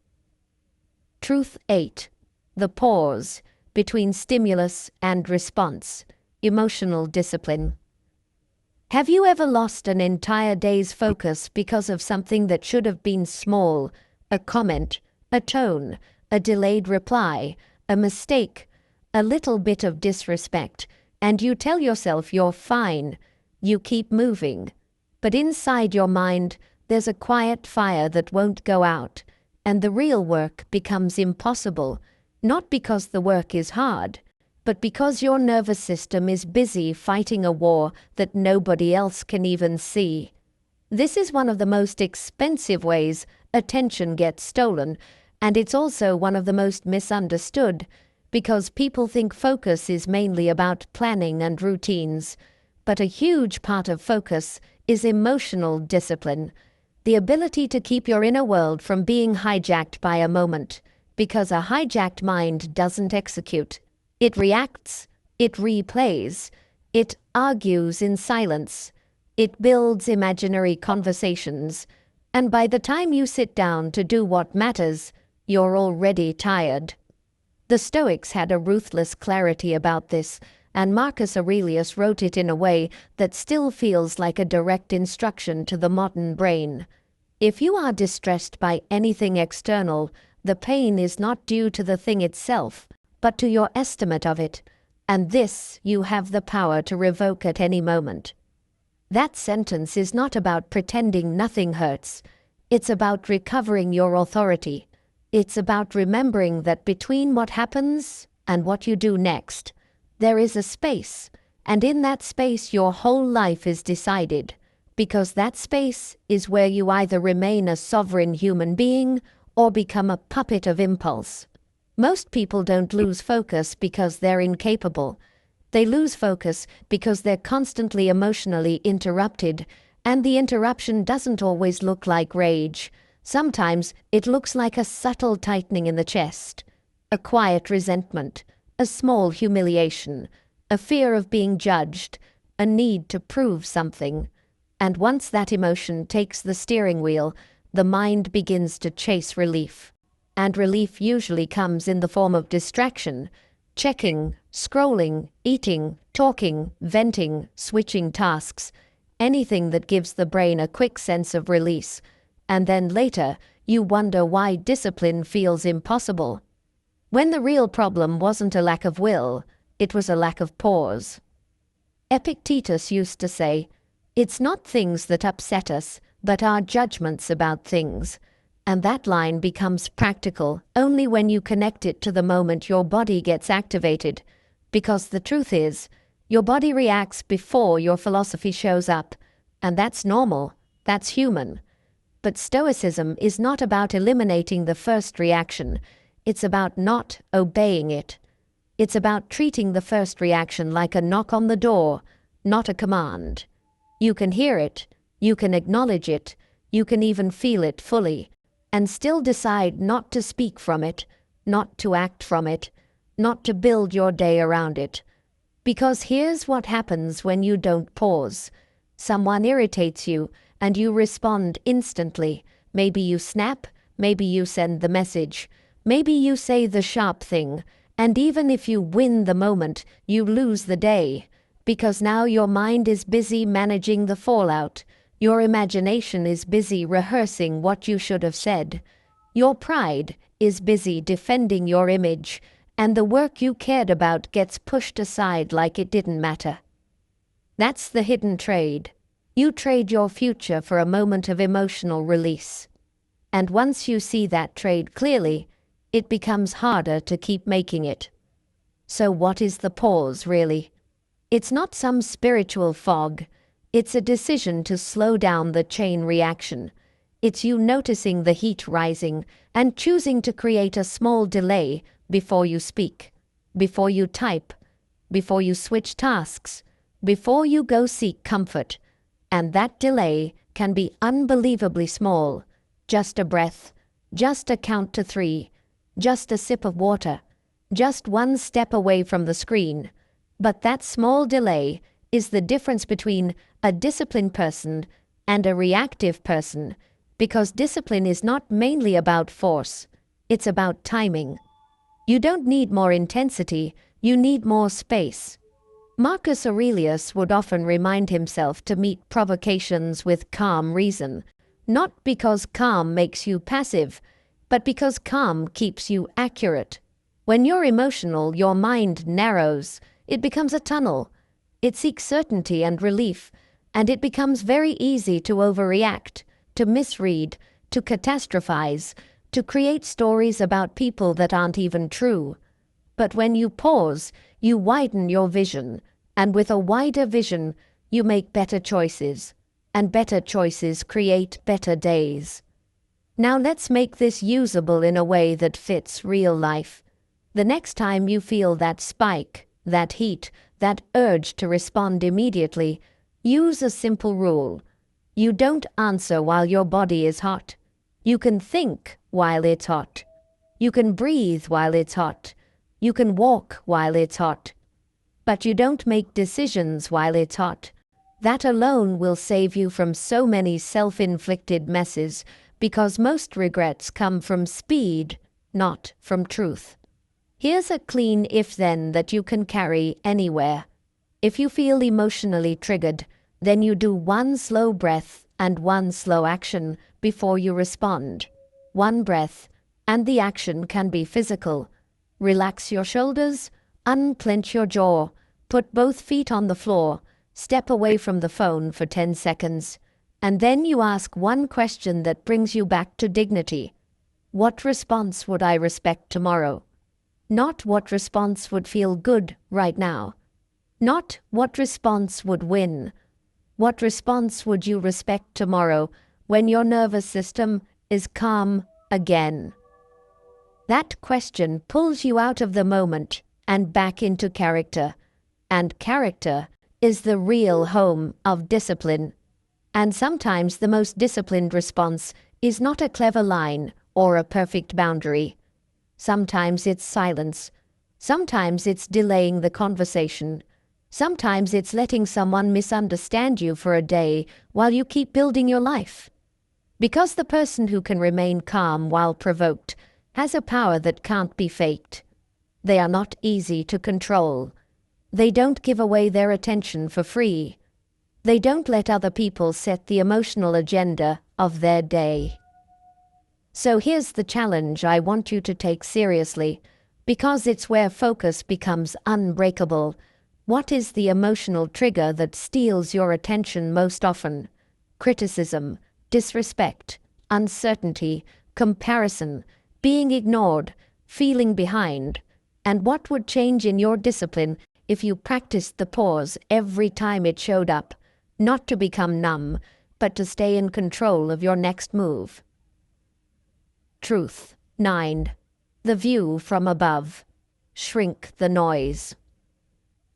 Truth 8. The pause. between stimulus and response, emotional discipline. Have you ever lost an entire day's focus because of something that should have been small, a comment, a tone, a delayed reply, a mistake, a little bit of disrespect, and you tell yourself you're fine, you keep moving, but inside your mind there's a quiet fire that won't go out, and the real work becomes impossible, not because the work is hard, but because your nervous system is busy fighting a war that nobody else can even see. This is one of the most expensive ways attention gets stolen, and it's also one of the most misunderstood, because people think focus is mainly about planning and routines. But a huge part of focus is emotional discipline, the ability to keep your inner world from being hijacked by a moment, because a hijacked mind doesn't execute. It reacts, it replays, it argues in silence, it builds imaginary conversations, and by the time you sit down to do what matters, you're already tired. The Stoics had a ruthless clarity about this, and Marcus Aurelius wrote it in a way that still feels like a direct instruction to the modern brain. If you are distressed by anything external, the pain is not due to the thing itself, but to your estimate of it, and this you have the power to revoke at any moment. That sentence is not about pretending nothing hurts. It's about recovering your authority. It's about remembering that between what happens and what you do next, there is a space, and in that space your whole life is decided, because that space is where you either remain a sovereign human being or become a puppet of impulse. Most people don't lose focus because they're incapable. They lose focus because they're constantly emotionally interrupted, and the interruption doesn't always look like rage. Sometimes it looks like a subtle tightening in the chest, a quiet resentment, a small humiliation, a fear of being judged, a need to prove something. And once that emotion takes the steering wheel, the mind begins to chase relief. And relief usually comes in the form of distraction, checking, scrolling, eating, talking, venting, switching tasks, anything that gives the brain a quick sense of release. And then later, you wonder why discipline feels impossible, when the real problem wasn't a lack of will, it was a lack of pause. Epictetus used to say, "It's not things that upset us, but our judgments about things." And that line becomes practical only when you connect it to the moment your body gets activated, because the truth is, your body reacts before your philosophy shows up, and that's normal, that's human. But Stoicism is not about eliminating the first reaction, it's about not obeying it. It's about treating the first reaction like a knock on the door, not a command. You can hear it, you can acknowledge it, you can even feel it fully, and still decide not to speak from it, not to act from it, not to build your day around it. Because here's what happens when you don't pause. Someone irritates you, and you respond instantly. Maybe you snap, maybe you send the message, maybe you say the sharp thing, and even if you win the moment, you lose the day, because now your mind is busy managing the fallout. Your imagination is busy rehearsing what you should have said. Your pride is busy defending your image, and the work you cared about gets pushed aside like it didn't matter. That's the hidden trade. You trade your future for a moment of emotional release. And once you see that trade clearly, it becomes harder to keep making it. So what is the pause, really? It's not some spiritual fog. It's a decision to slow down the chain reaction. It's you noticing the heat rising and choosing to create a small delay before you speak, before you type, before you switch tasks, before you go seek comfort. And that delay can be unbelievably small. Just a breath, just a count to 3, just a sip of water, just one step away from the screen. But that small delay is the difference between a disciplined person and a reactive person, because discipline is not mainly about force, it's about timing. You don't need more intensity, you need more space. Marcus Aurelius would often remind himself to meet provocations with calm reason, not because calm makes you passive, but because calm keeps you accurate. When you're emotional, your mind narrows. It becomes a tunnel. It seeks certainty and relief, and it becomes very easy to overreact, to misread, to catastrophize, to create stories about people that aren't even true. But when you pause, you widen your vision, and with a wider vision, you make better choices, and better choices create better days. Now let's make this usable in a way that fits real life. The next time you feel that spike, that heat, that urge to respond immediately, use a simple rule. You don't answer while your body is hot. You can think while it's hot. You can breathe while it's hot. You can walk while it's hot. But you don't make decisions while it's hot. That alone will save you from so many self-inflicted messes, because most regrets come from speed, not from truth. Here's a clean if-then that you can carry anywhere. If you feel emotionally triggered, then you do one slow breath and one slow action before you respond. One breath, and the action can be physical. Relax your shoulders, unclench your jaw, put both feet on the floor, step away from the phone for 10 seconds, and then you ask one question that brings you back to dignity. What response would I respect tomorrow? Not what response would feel good right now. Not what response would win. What response would you respect tomorrow when your nervous system is calm again? That question pulls you out of the moment and back into character. And character is the real home of discipline. And sometimes the most disciplined response is not a clever line or a perfect boundary. Sometimes it's silence. Sometimes it's delaying the conversation. Sometimes it's letting someone misunderstand you for a day while you keep building your life. Because the person who can remain calm while provoked has a power that can't be faked. They are not easy to control. They don't give away their attention for free. They don't let other people set the emotional agenda of their day. So here's the challenge I want you to take seriously, because it's where focus becomes unbreakable. What is the emotional trigger that steals your attention most often? Criticism, disrespect, uncertainty, comparison, being ignored, feeling behind. And what would change in your discipline if you practiced the pause every time it showed up, not to become numb, but to stay in control of your next move? Truth. 9. The view from above. Shrink the noise.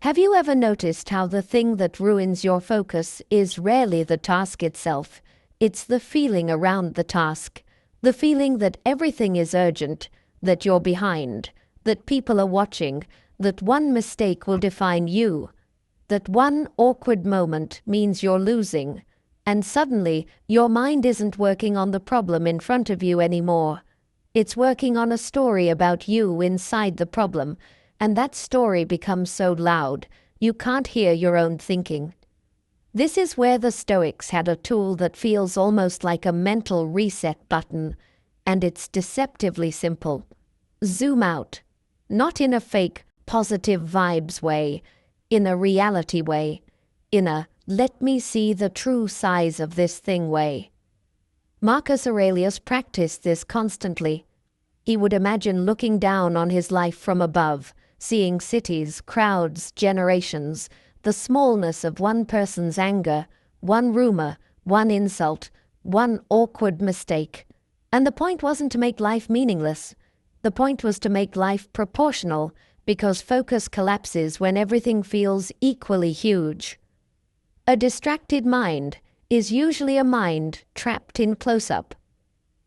Have you ever noticed how the thing that ruins your focus is rarely the task itself? It's the feeling around the task. The feeling that everything is urgent, that you're behind, that people are watching, that one mistake will define you, that one awkward moment means you're losing, and suddenly your mind isn't working on the problem in front of you anymore. It's working on a story about you inside the problem, and that story becomes so loud you can't hear your own thinking. This is where the Stoics had a tool that feels almost like a mental reset button, and it's deceptively simple. Zoom out. Not in a fake, positive vibes way, in a reality way, in a let me see the true size of this thing way. Marcus Aurelius practiced this constantly. He would imagine looking down on his life from above, seeing cities, crowds, generations, the smallness of one person's anger, one rumor, one insult, one awkward mistake. And the point wasn't to make life meaningless. The point was to make life proportional, because focus collapses when everything feels equally huge. A distracted mind is usually a mind trapped in close-up.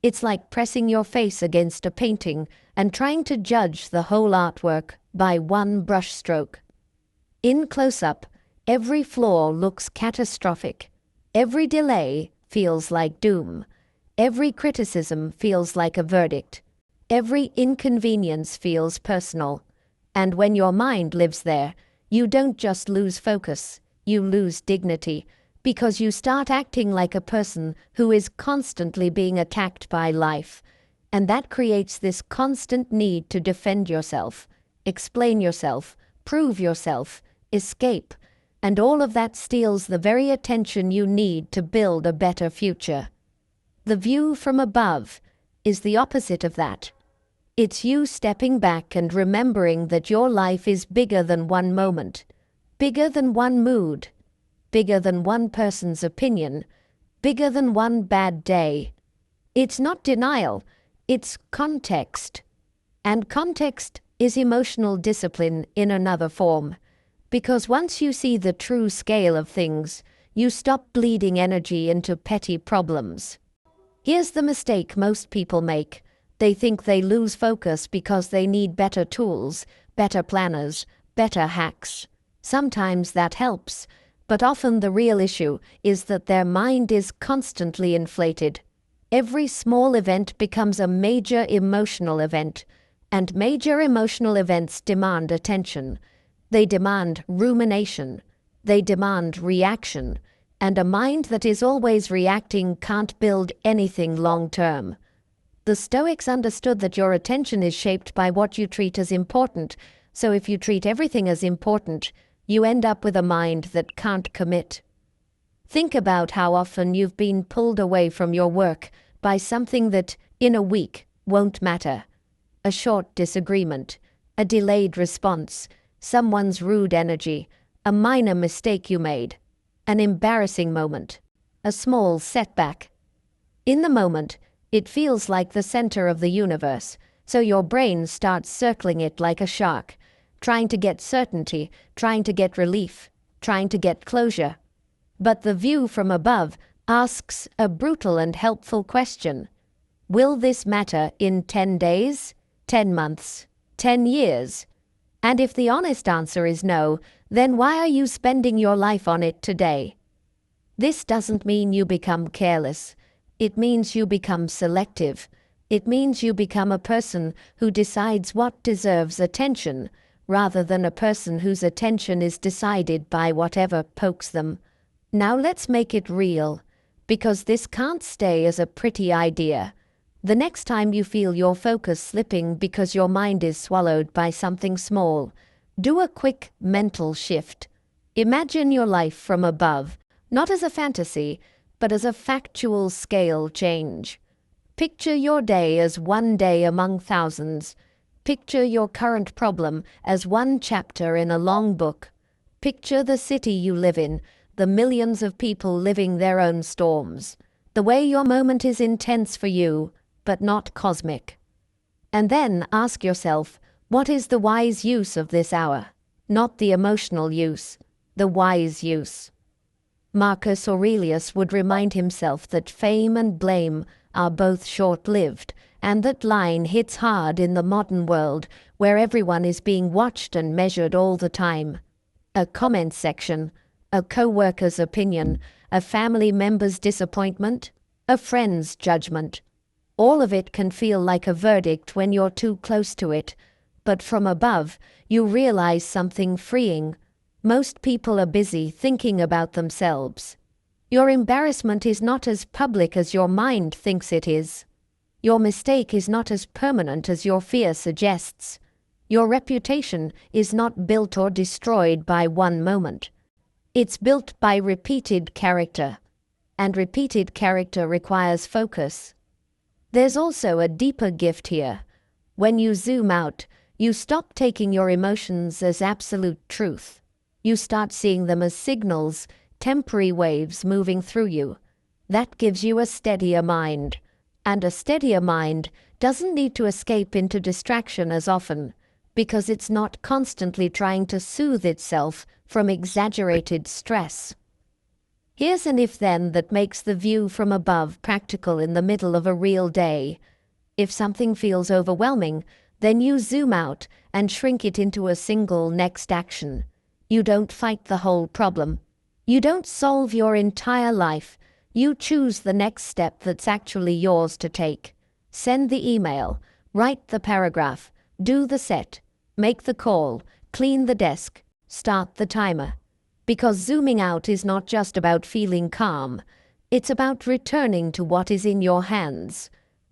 It's like pressing your face against a painting and trying to judge the whole artwork by one brushstroke. In close-up, every flaw looks catastrophic. Every delay feels like doom. Every criticism feels like a verdict. Every inconvenience feels personal. And when your mind lives there, you don't just lose focus, you lose dignity, because you start acting like a person who is constantly being attacked by life. And that creates this constant need to defend yourself, explain yourself, prove yourself, escape, and all of that steals the very attention you need to build a better future. The view from above is the opposite of that. It's you stepping back and remembering that your life is bigger than one moment, bigger than one mood, bigger than one person's opinion, bigger than one bad day. It's not denial, it's context. And context is emotional discipline in another form. Because once you see the true scale of things, you stop bleeding energy into petty problems. Here's the mistake most people make. They think they lose focus because they need better tools, better planners, better hacks. Sometimes that helps, but often the real issue is that their mind is constantly inflated. Every small event becomes a major emotional event, and major emotional events demand attention. They demand rumination. They demand reaction. And a mind that is always reacting can't build anything long-term. The Stoics understood that your attention is shaped by what you treat as important, so if you treat everything as important, you end up with a mind that can't commit. Think about how often you've been pulled away from your work by something that, in a week, won't matter. A short disagreement, a delayed response, someone's rude energy, a minor mistake you made, an embarrassing moment, a small setback. In the moment, it feels like the center of the universe, so your brain starts circling it like a shark, trying to get certainty, trying to get relief, trying to get closure. But the view from above asks a brutal and helpful question. Will this matter in 10 days, 10 months, 10 years? And if the honest answer is no, then why are you spending your life on it today? This doesn't mean you become careless. It means you become selective. It means you become a person who decides what deserves attention, rather than a person whose attention is decided by whatever pokes them. Now let's make it real, because this can't stay as a pretty idea. The next time you feel your focus slipping because your mind is swallowed by something small, do a quick mental shift. Imagine your life from above, not as a fantasy, but as a factual scale change. Picture your day as one day among thousands. Picture your current problem as one chapter in a long book. Picture the city you live in, the millions of people living their own storms. The way your moment is intense for you, but not cosmic. And then ask yourself, what is the wise use of this hour? Not the emotional use, the wise use. Marcus Aurelius would remind himself that fame and blame are both short-lived, and that line hits hard in the modern world where everyone is being watched and measured all the time. A comment section, a co-worker's opinion, a family member's disappointment, a friend's judgment. All of it can feel like a verdict when you're too close to it, but from above, you realize something freeing. Most people are busy thinking about themselves. Your embarrassment is not as public as your mind thinks it is. Your mistake is not as permanent as your fear suggests. Your reputation is not built or destroyed by one moment. It's built by repeated character, and repeated character requires focus. There's also a deeper gift here. When you zoom out, you stop taking your emotions as absolute truth. You start seeing them as signals, temporary waves moving through you. That gives you a steadier mind. And a steadier mind doesn't need to escape into distraction as often, because it's not constantly trying to soothe itself from exaggerated stress. Here's an if-then that makes the view from above practical in the middle of a real day. If something feels overwhelming, then you zoom out and shrink it into a single next action. You don't fight the whole problem. You don't solve your entire life. You choose the next step that's actually yours to take. Send the email, Write the paragraph, do the set, make the call, clean the desk, start the timer. Because zooming out is not just about feeling calm, it's about returning to what is in your hands.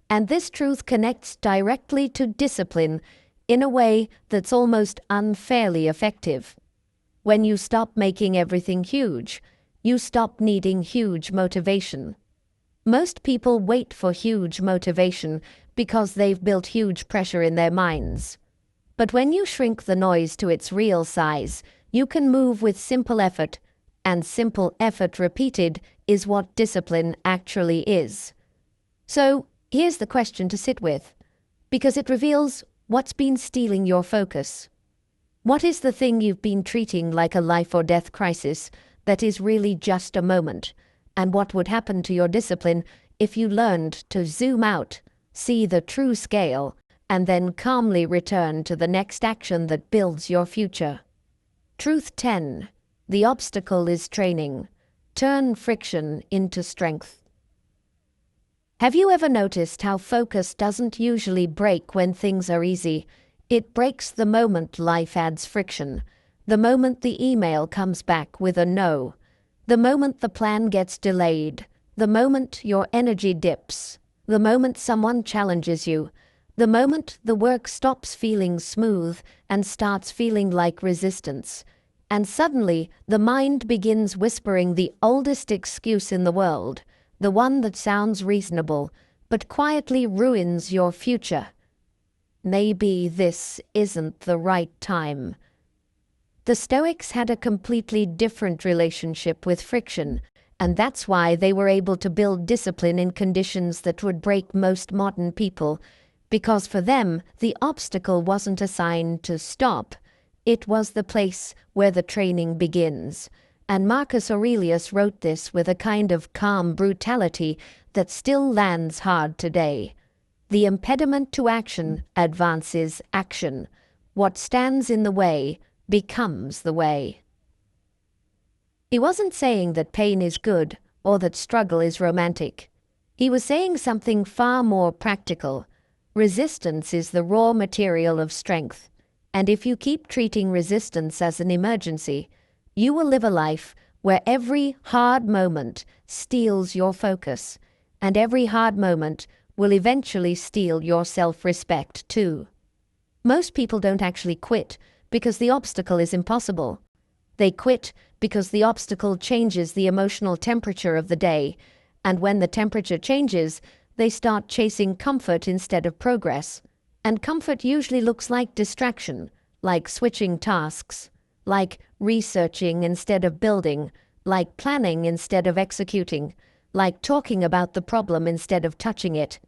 And this truth connects directly to discipline in a way that's almost unfairly effective. When you stop making everything huge, you stop needing huge motivation. Most people wait for huge motivation because they've built huge pressure in their minds. But when you shrink the noise to its real size, you can move with simple effort, and simple effort repeated is what discipline actually is. So, here's the question to sit with, because it reveals what's been stealing your focus. What is the thing you've been treating like a life or death crisis that is really just a moment? And what would happen to your discipline if you learned to zoom out, see the true scale, and then calmly return to the next action that builds your future? Truth 10. The obstacle is training. Turn friction into strength. Have you ever noticed how focus doesn't usually break when things are easy? It breaks the moment life adds friction, the moment the email comes back with a no, the moment the plan gets delayed, the moment your energy dips, the moment someone challenges you, the moment the work stops feeling smooth and starts feeling like resistance. And suddenly, the mind begins whispering the oldest excuse in the world, the one that sounds reasonable, but quietly ruins your future. Maybe this isn't the right time. The Stoics had a completely different relationship with friction, and that's why they were able to build discipline in conditions that would break most modern people, because for them, the obstacle wasn't a sign to stop. It was the place where the training begins. And Marcus Aurelius wrote this with a kind of calm brutality that still lands hard today. The impediment to action advances action. What stands in the way becomes the way. He wasn't saying that pain is good or that struggle is romantic. He was saying something far more practical. Resistance is the raw material of strength. And if you keep treating resistance as an emergency, you will live a life where every hard moment steals your focus, and every hard moment will eventually steal your self-respect too. Most people don't actually quit because the obstacle is impossible. They quit because the obstacle changes the emotional temperature of the day, and when the temperature changes, they start chasing comfort instead of progress. And comfort usually looks like distraction, like switching tasks, like researching instead of building, like planning instead of executing, like talking about the problem instead of touching it.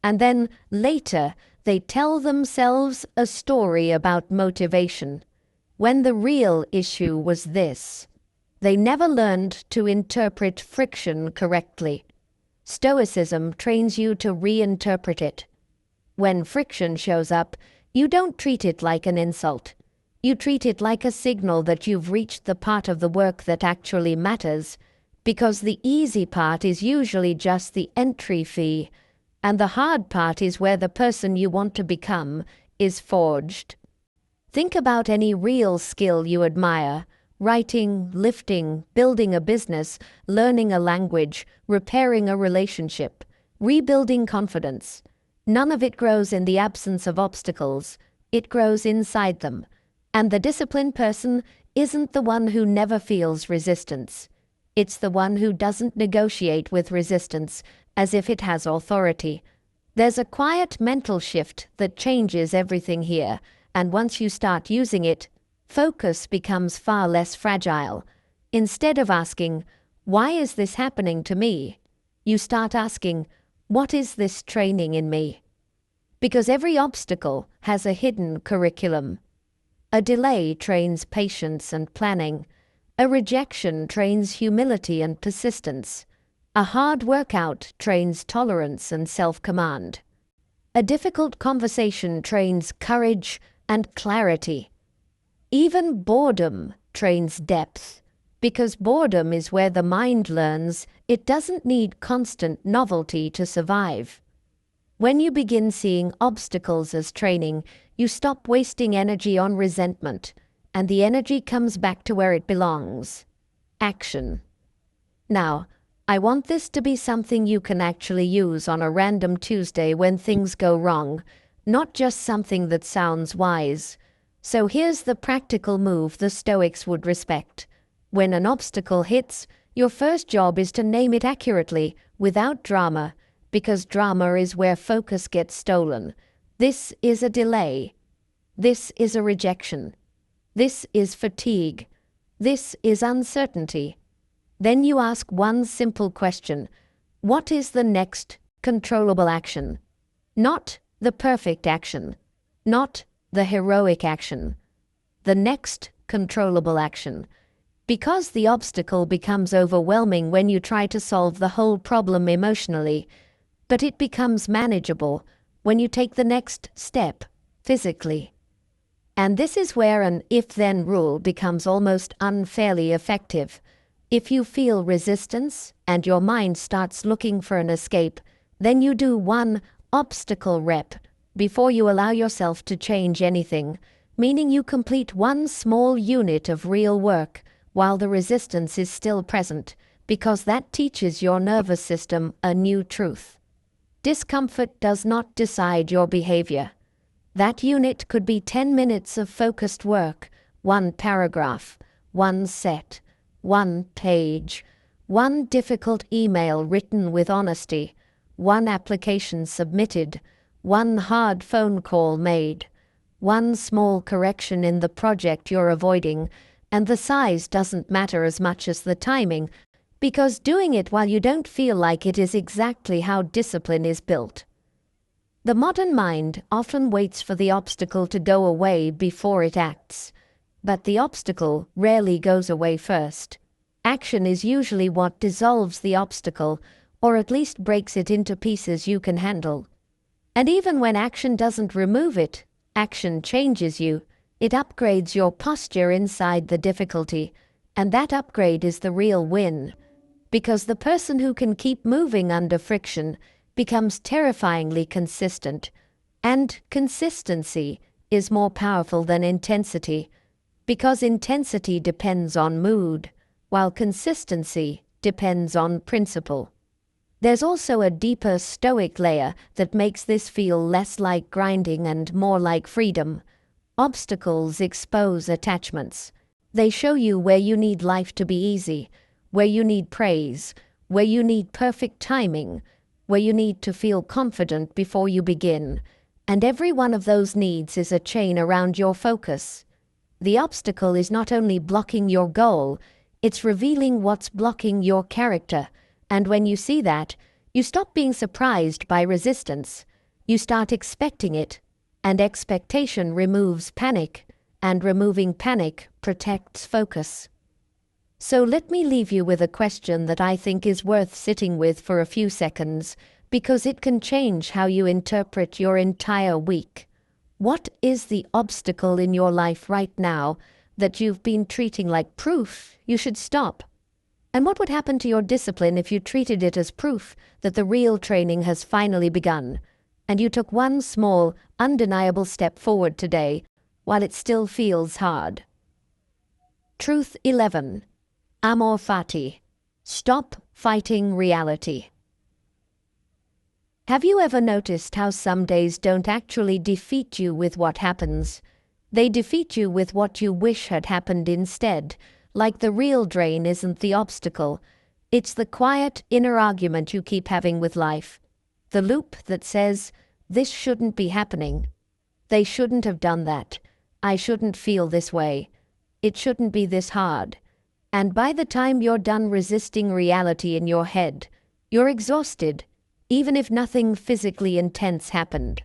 And then, later, they tell themselves a story about motivation, when the real issue was this: they never learned to interpret friction correctly. Stoicism trains you to reinterpret it. When friction shows up, you don't treat it like an insult. You treat it like a signal that you've reached the part of the work that actually matters, because the easy part is usually just the entry fee, and the hard part is where the person you want to become is forged. Think about any real skill you admire: writing, lifting, building a business, learning a language, repairing a relationship, rebuilding confidence. None of it grows in the absence of obstacles. It grows inside them. And the disciplined person isn't the one who never feels resistance. It's the one who doesn't negotiate with resistance as if it has authority. There's a quiet mental shift that changes everything here, and once you start using it, focus becomes far less fragile. Instead of asking, "Why is this happening to me?" you start asking, "What is this training in me?" Because every obstacle has a hidden curriculum. A delay trains patience and planning. A rejection trains humility and persistence. A hard workout trains tolerance and self-command. A difficult conversation trains courage and clarity. Even boredom trains depth, because boredom is where the mind learns it doesn't need constant novelty to survive. When you begin seeing obstacles as training, you stop wasting energy on resentment, and the energy comes back to where it belongs. Action. Now, I want this to be something you can actually use on a random Tuesday when things go wrong, not just something that sounds wise. So here's the practical move the Stoics would respect. When an obstacle hits, your first job is to name it accurately, without drama, because drama is where focus gets stolen. This is a delay. This is a rejection. This is fatigue. This is uncertainty. Then you ask one simple question. What is the next controllable action? Not the perfect action. Not the heroic action. The next controllable action. Because the obstacle becomes overwhelming when you try to solve the whole problem emotionally, but it becomes manageable when you take the next step physically. And this is where an if-then rule becomes almost unfairly effective. If you feel resistance and your mind starts looking for an escape, then you do one obstacle rep before you allow yourself to change anything, meaning you complete one small unit of real work while the resistance is still present, because that teaches your nervous system a new truth. Discomfort does not decide your behavior. That unit could be 10 minutes of focused work, one paragraph, one set, one page, one difficult email written with honesty, one application submitted, one hard phone call made, one small correction in the project you're avoiding, and the size doesn't matter as much as the timing, because doing it while you don't feel like it is exactly how discipline is built. The modern mind often waits for the obstacle to go away before it acts, but the obstacle rarely goes away first. Action is usually what dissolves the obstacle, or at least breaks it into pieces you can handle. And even when action doesn't remove it, action changes you. It upgrades your posture inside the difficulty, and that upgrade is the real win. Because the person who can keep moving under friction becomes terrifyingly consistent, and consistency is more powerful than intensity, because intensity depends on mood, while consistency depends on principle. There's also a deeper Stoic layer that makes this feel less like grinding and more like freedom. Obstacles expose attachments. They show you where you need life to be easy, where you need praise, where you need perfect timing, where you need to feel confident before you begin. And every one of those needs is a chain around your focus. The obstacle is not only blocking your goal, it's revealing what's blocking your character. And when you see that, you stop being surprised by resistance. You start expecting it. And expectation removes panic, and removing panic protects focus. So let me leave you with a question that I think is worth sitting with for a few seconds, because it can change how you interpret your entire week. What is the obstacle in your life right now that you've been treating like proof you should stop? And what would happen to your discipline if you treated it as proof that the real training has finally begun, and you took one small, undeniable step forward today, while it still feels hard? Truth 11. Amor Fati. Stop fighting reality. Have you ever noticed how some days don't actually defeat you with what happens? They defeat you with what you wish had happened instead. Like the real drain isn't the obstacle. It's the quiet inner argument you keep having with life. The loop that says, this shouldn't be happening. They shouldn't have done that. I shouldn't feel this way. It shouldn't be this hard. And by the time you're done resisting reality in your head, you're exhausted, even if nothing physically intense happened.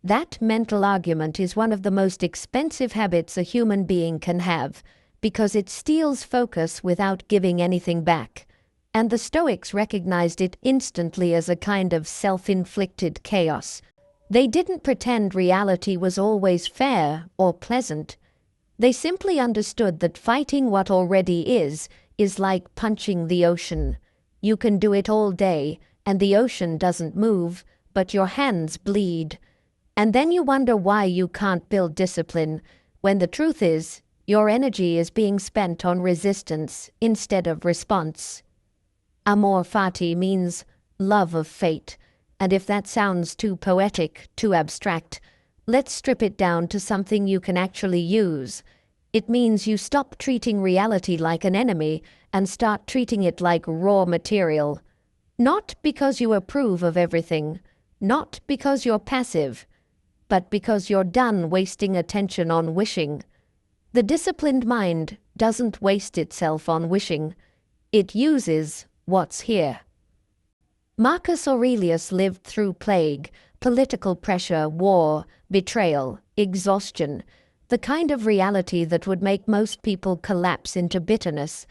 That mental argument is one of the most expensive habits a human being can have, because it steals focus without giving anything back. And the Stoics recognized it instantly as a kind of self-inflicted chaos. They didn't pretend reality was always fair or pleasant. They simply understood that fighting what already is like punching the ocean. You can do it all day, and the ocean doesn't move, but your hands bleed. And then you wonder why you can't build discipline, when the truth is, your energy is being spent on resistance instead of response. Amor Fati means love of fate, and if that sounds too poetic, too abstract, let's strip it down to something you can actually use. It means you stop treating reality like an enemy and start treating it like raw material. Not because you approve of everything, not because you're passive, but because you're done wasting attention on wishing. The disciplined mind doesn't waste itself on wishing. It uses what's here. Marcus Aurelius lived through plague, political pressure, war, betrayal, exhaustion, the kind of reality that would make most people collapse into bitterness,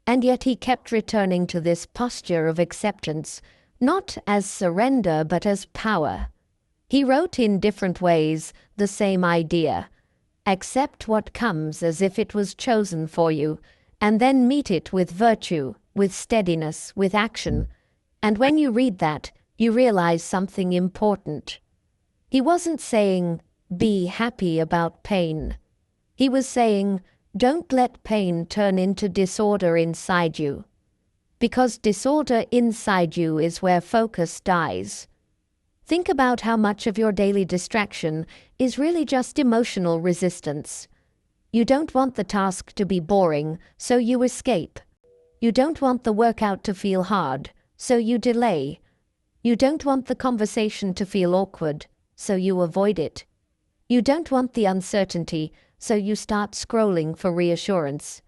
and yet he kept returning to this posture of acceptance, not as surrender but as power. He wrote in different ways the same idea. Accept what comes as if it was chosen for you, and then meet it with virtue, with steadiness, with action. And when you read that, you realize something important. He wasn't saying, be happy about pain. He was saying, don't let pain turn into disorder inside you. Because disorder inside you is where focus dies. Think about how much of your daily distraction is really just emotional resistance. You don't want the task to be boring, so you escape. You don't want the workout to feel hard, so you delay. You don't want the conversation to feel awkward, so you avoid it. You don't want the uncertainty, so you start scrolling for reassurance.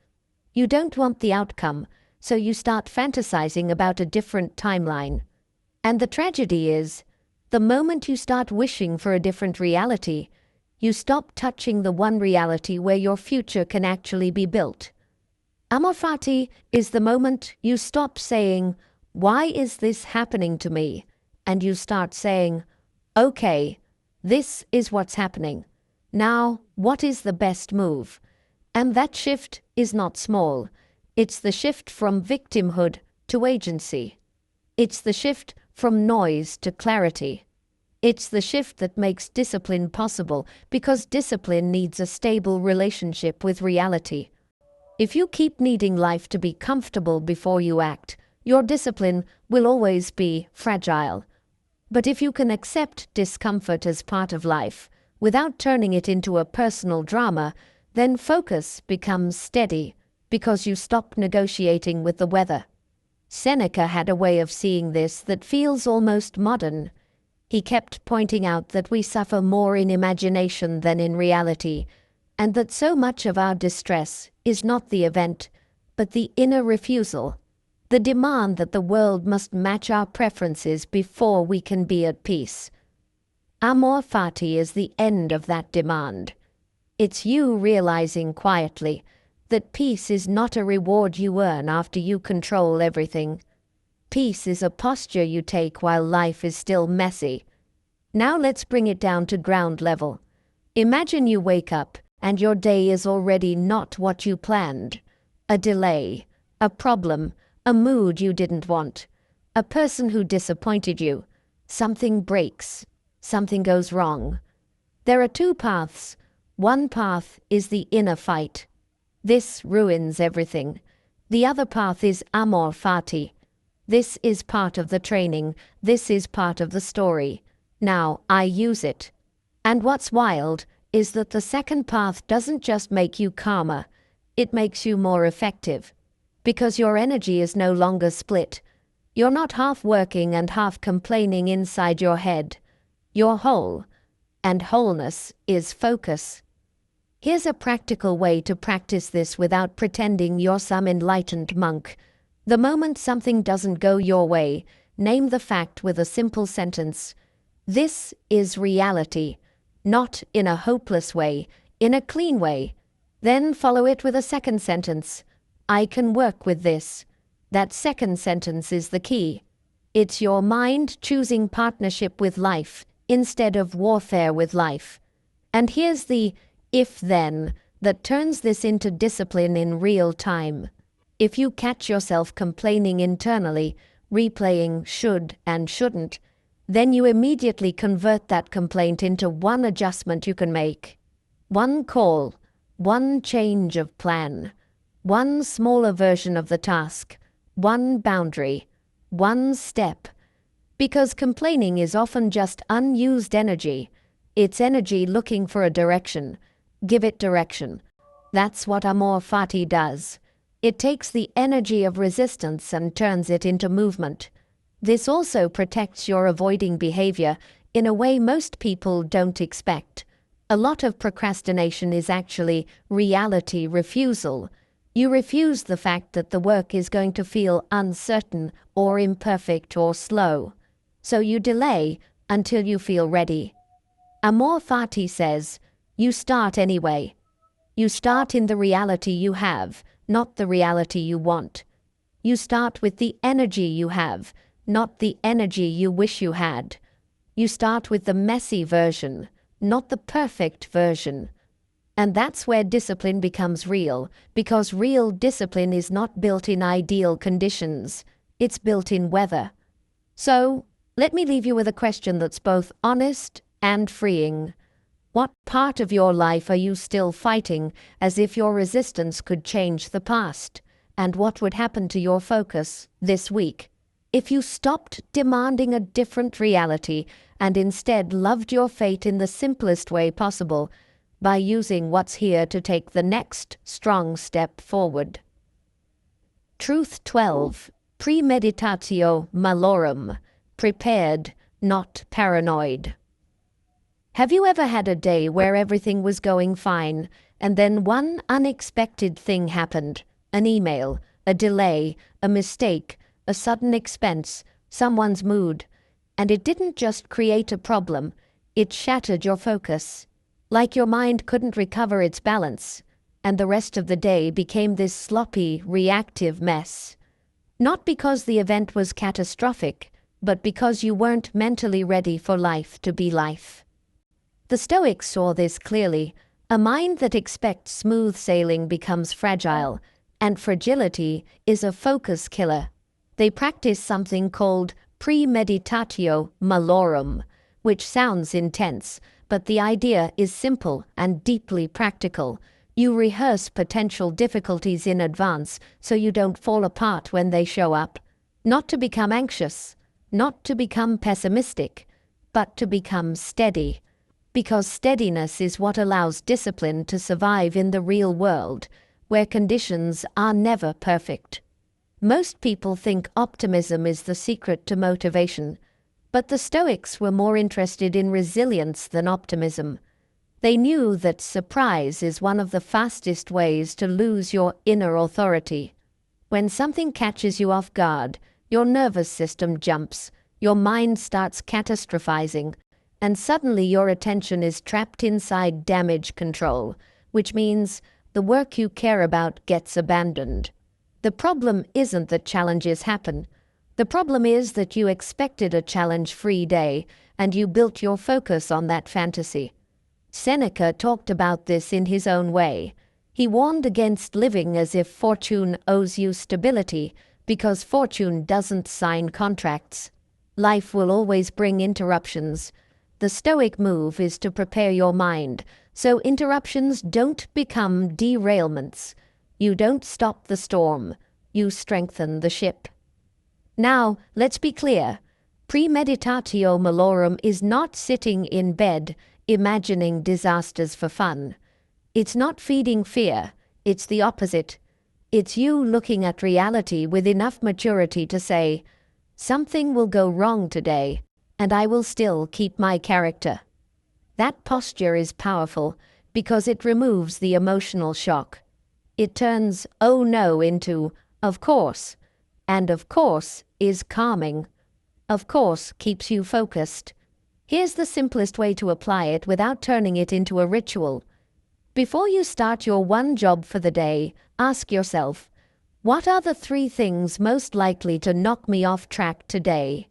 You don't want the outcome, so you start fantasizing about a different timeline. And the tragedy is, the moment you start wishing for a different reality, you stop touching the one reality where your future can actually be built. Amor Fati is the moment you stop saying, why is this happening to me? And you start saying, okay, this is what's happening. Now, what is the best move? And that shift is not small. It's the shift from victimhood to agency. It's the shift from noise to clarity. It's the shift that makes discipline possible, because discipline needs a stable relationship with reality. If you keep needing life to be comfortable before you act, your discipline will always be fragile. But if you can accept discomfort as part of life, without turning it into a personal drama, then focus becomes steady, because you stop negotiating with the weather. Seneca had a way of seeing this that feels almost modern. He kept pointing out that we suffer more in imagination than in reality, and that so much of our distress is not the event, but the inner refusal, the demand that the world must match our preferences before we can be at peace. Amor Fati is the end of that demand. It's you realizing quietly that peace is not a reward you earn after you control everything. Peace is a posture you take while life is still messy. Now let's bring it down to ground level. Imagine you wake up and your day is already not what you planned. A delay, a problem, a mood you didn't want, a person who disappointed you. Something breaks, something goes wrong. There are two paths. One path is the inner fight. This ruins everything. The other path is Amor Fati. This is part of the training. This is part of the story. Now I use it. And what's wild is that the second path doesn't just make you calmer, it makes you more effective. Because your energy is no longer split. You're not half working and half complaining inside your head. You're whole. And wholeness is focus. Here's a practical way to practice this without pretending you're some enlightened monk. The moment something doesn't go your way, name the fact with a simple sentence. This is reality. Not in a hopeless way, in a clean way. Then follow it with a second sentence. I can work with this. That second sentence is the key. It's your mind choosing partnership with life instead of warfare with life. And here's the if-then that turns this into discipline in real time. If you catch yourself complaining internally, replaying should and shouldn't, Then you immediately convert that complaint into one adjustment you can make. One call, one change of plan, one smaller version of the task, one boundary, one step. Because complaining is often just unused energy. It's energy looking for a direction. Give it direction. That's what Amor Fati does. It takes the energy of resistance and turns it into movement. This also protects your avoiding behavior in a way most people don't expect. A lot of procrastination is actually reality refusal. You refuse the fact that the work is going to feel uncertain or imperfect or slow. So you delay until you feel ready. Amor Fati says, you start anyway. You start in the reality you have, not the reality you want. You start with the energy you have, not the energy you wish you had. You start with the messy version, not the perfect version. And that's where discipline becomes real, because real discipline is not built in ideal conditions. It's built in weather. So, let me leave you with a question that's both honest and freeing. What part of your life are you still fighting as if your resistance could change the past? And what would happen to your focus this week if you stopped demanding a different reality and instead loved your fate in the simplest way possible by using what's here to take the next strong step forward? Truth 12. Premeditatio malorum. Prepared, not paranoid. Have you ever had a day where everything was going fine, and then one unexpected thing happened? An email, a delay, a mistake, a sudden expense, someone's mood. And it didn't just create a problem, it shattered your focus. Like your mind couldn't recover its balance, and the rest of the day became this sloppy, reactive mess. Not because the event was catastrophic, but because you weren't mentally ready for life to be life. The Stoics saw this clearly. A mind that expects smooth sailing becomes fragile, and fragility is a focus killer. They practice something called premeditatio malorum, which sounds intense, but the idea is simple and deeply practical. You rehearse potential difficulties in advance so you don't fall apart when they show up. Not to become anxious, not to become pessimistic, but to become steady. Because steadiness is what allows discipline to survive in the real world, where conditions are never perfect. Most people think optimism is the secret to motivation, but the Stoics were more interested in resilience than optimism. They knew that surprise is one of the fastest ways to lose your inner authority. When something catches you off guard, your nervous system jumps, your mind starts catastrophizing, and suddenly your attention is trapped inside damage control, which means the work you care about gets abandoned. The problem isn't that challenges happen. The problem is that you expected a challenge-free day, and you built your focus on that fantasy. Seneca talked about this in his own way. He warned against living as if fortune owes you stability, because fortune doesn't sign contracts. Life will always bring interruptions. The Stoic move is to prepare your mind, so interruptions don't become derailments. You don't stop the storm, you strengthen the ship. Now, let's be clear. Premeditatio malorum is not sitting in bed, imagining disasters for fun. It's not feeding fear, it's the opposite. It's you looking at reality with enough maturity to say, something will go wrong today, and I will still keep my character. That posture is powerful because it removes the emotional shock. It turns "oh no" into "of course," and "of course" is calming. "Of course" keeps you focused. Here's the simplest way to apply it without turning it into a ritual. Before you start your one job for the day, ask yourself, what are the 3 things most likely to knock me off track today?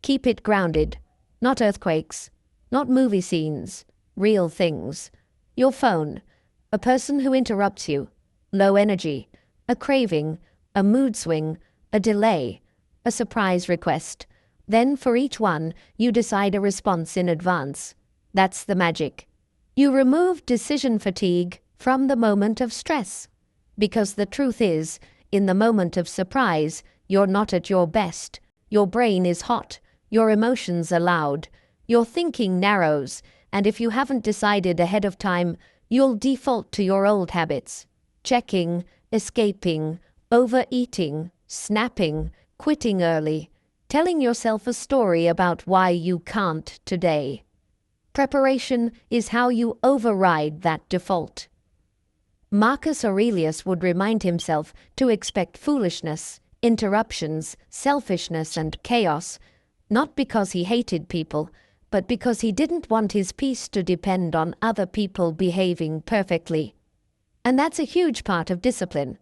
Keep it grounded. Not earthquakes, not movie scenes, real things. Your phone, a person who interrupts you, low energy, a craving, a mood swing, a delay, a surprise request. Then for each one, you decide a response in advance. That's the magic. You remove decision fatigue from the moment of stress. Because the truth is, in the moment of surprise, you're not at your best. Your brain is hot. Your emotions are loud. Your thinking narrows. And if you haven't decided ahead of time, you'll default to your old habits. Checking, escaping, overeating, snapping, quitting early, telling yourself a story about why you can't today. Preparation is how you override that default. Marcus Aurelius would remind himself to expect foolishness, interruptions, selfishness, and chaos, not because he hated people, but because he didn't want his peace to depend on other people behaving perfectly. And that's a huge part of discipline.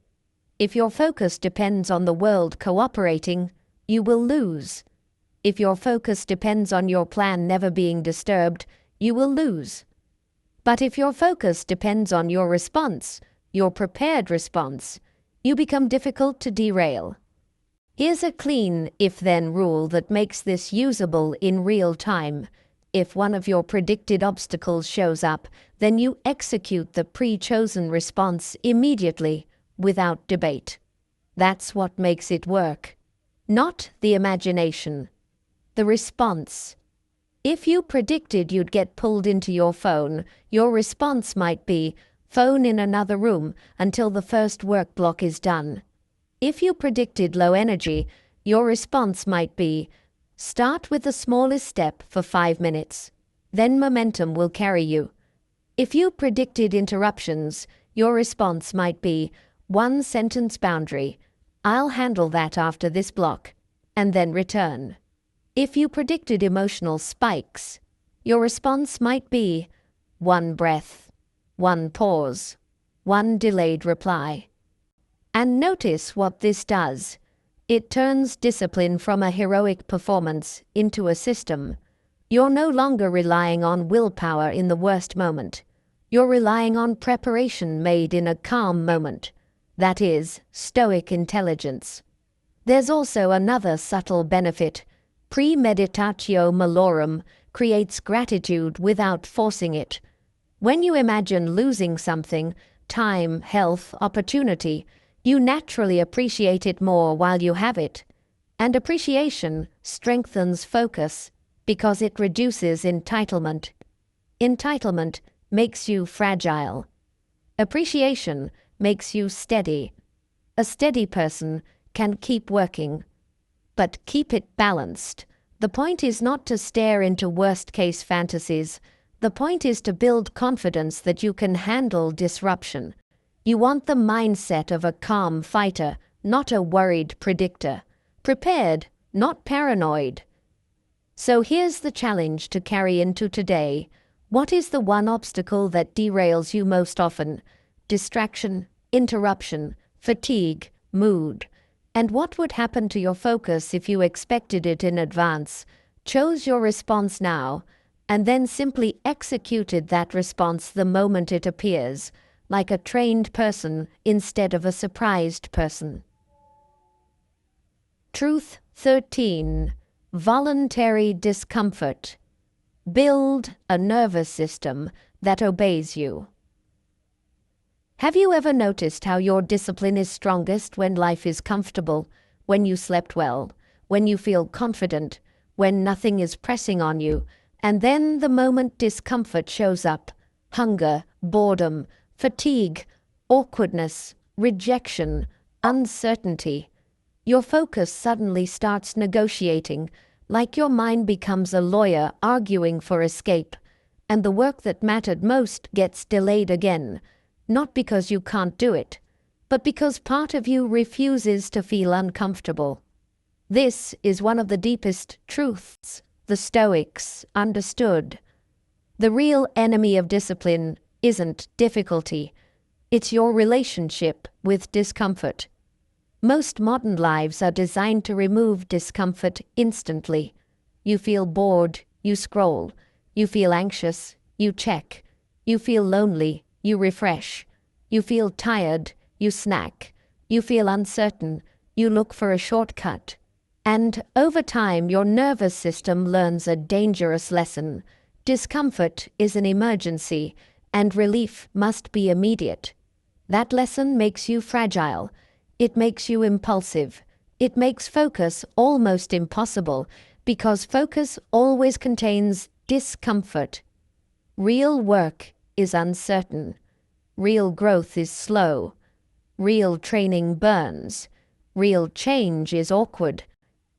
If your focus depends on the world cooperating, you will lose. If your focus depends on your plan never being disturbed, you will lose. But if your focus depends on your response, your prepared response, you become difficult to derail. Here's a clean if-then rule that makes this usable in real time. If one of your predicted obstacles shows up, then you execute the pre-chosen response immediately, without debate. That's what makes it work. Not the imagination. The response. If you predicted you'd get pulled into your phone, your response might be, phone in another room until the first work block is done. If you predicted low energy, your response might be, start with the smallest step for 5 minutes. Then momentum will carry you. If you predicted interruptions, your response might be, 1-sentence boundary. I'll handle that after this block. And then return. If you predicted emotional spikes, your response might be, 1 breath, 1 pause, 1 delayed reply. And notice what this does. It turns discipline from a heroic performance into a system. You're no longer relying on willpower in the worst moment. You're relying on preparation made in a calm moment. That is, Stoic intelligence. There's also another subtle benefit. Premeditatio malorum creates gratitude without forcing it. When you imagine losing something, time, health, opportunity, you naturally appreciate it more while you have it. And appreciation strengthens focus because it reduces entitlement. Entitlement makes you fragile. Appreciation makes you steady. A steady person can keep working, but keep it balanced. The point is not to stare into worst-case fantasies. The point is to build confidence that you can handle disruption. You want the mindset of a calm fighter, not a worried predictor. Prepared, not paranoid. So here's the challenge to carry into today. What is the one obstacle that derails you most often? Distraction, interruption, fatigue, mood. And what would happen to your focus if you expected it in advance, chose your response now, and then simply executed that response the moment it appears, like a trained person instead of a surprised person? Truth 13. Voluntary discomfort. Build a nervous system that obeys you. Have you ever noticed how your discipline is strongest when life is comfortable, when you slept well, when you feel confident, when nothing is pressing on you, and then the moment discomfort shows up, hunger, boredom, fatigue, awkwardness, rejection, uncertainty, your focus suddenly starts negotiating, like your mind becomes a lawyer arguing for escape, and the work that mattered most gets delayed again. Not because you can't do it, but because part of you refuses to feel uncomfortable. This is one of the deepest truths the Stoics understood. The real enemy of discipline isn't difficulty. It's your relationship with discomfort. Most modern lives are designed to remove discomfort instantly. You feel bored, you scroll. You feel anxious, you check. You feel lonely, you refresh. You feel tired, you snack. You feel uncertain, you look for a shortcut. And over time, your nervous system learns a dangerous lesson. Discomfort is an emergency, and relief must be immediate. That lesson makes you fragile. It makes you impulsive. It makes focus almost impossible, because focus always contains discomfort. Real work is uncertain. Real growth is slow. Real training burns. Real change is awkward.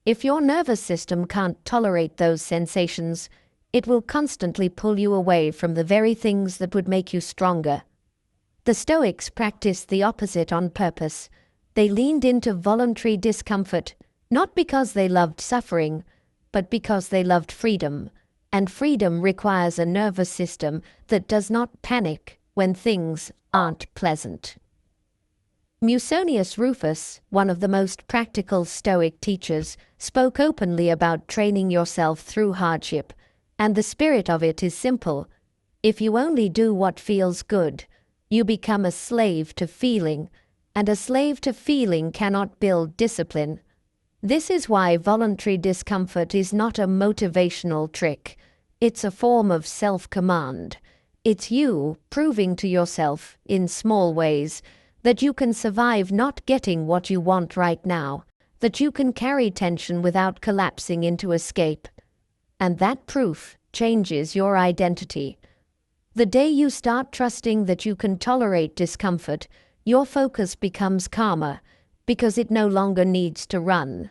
If your nervous system can't tolerate those sensations, it will constantly pull you away from the very things that would make you stronger. The Stoics practiced the opposite on purpose. They leaned into voluntary discomfort, not because they loved suffering, but because they loved freedom. And freedom requires a nervous system that does not panic when things aren't pleasant. Musonius Rufus, one of the most practical Stoic teachers, spoke openly about training yourself through hardship, and the spirit of it is simple. If you only do what feels good, you become a slave to feeling, and a slave to feeling cannot build discipline. This is why voluntary discomfort is not a motivational trick. It's a form of self-command. It's you proving to yourself, in small ways, that you can survive not getting what you want right now, that you can carry tension without collapsing into escape. And that proof changes your identity. The day you start trusting that you can tolerate discomfort, your focus becomes calmer, because it no longer needs to run.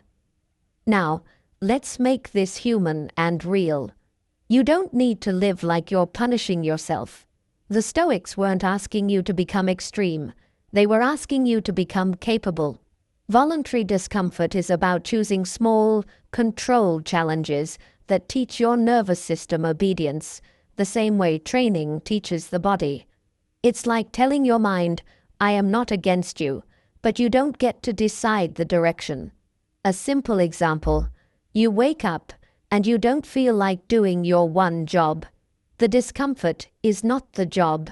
Now, let's make this human and real. You don't need to live like you're punishing yourself. The Stoics weren't asking you to become extreme. They were asking you to become capable. Voluntary discomfort is about choosing small, controlled challenges that teach your nervous system obedience, the same way training teaches the body. It's like telling your mind, I am not against you, but you don't get to decide the direction. A simple example, you wake up and you don't feel like doing your one job. The discomfort is not the job.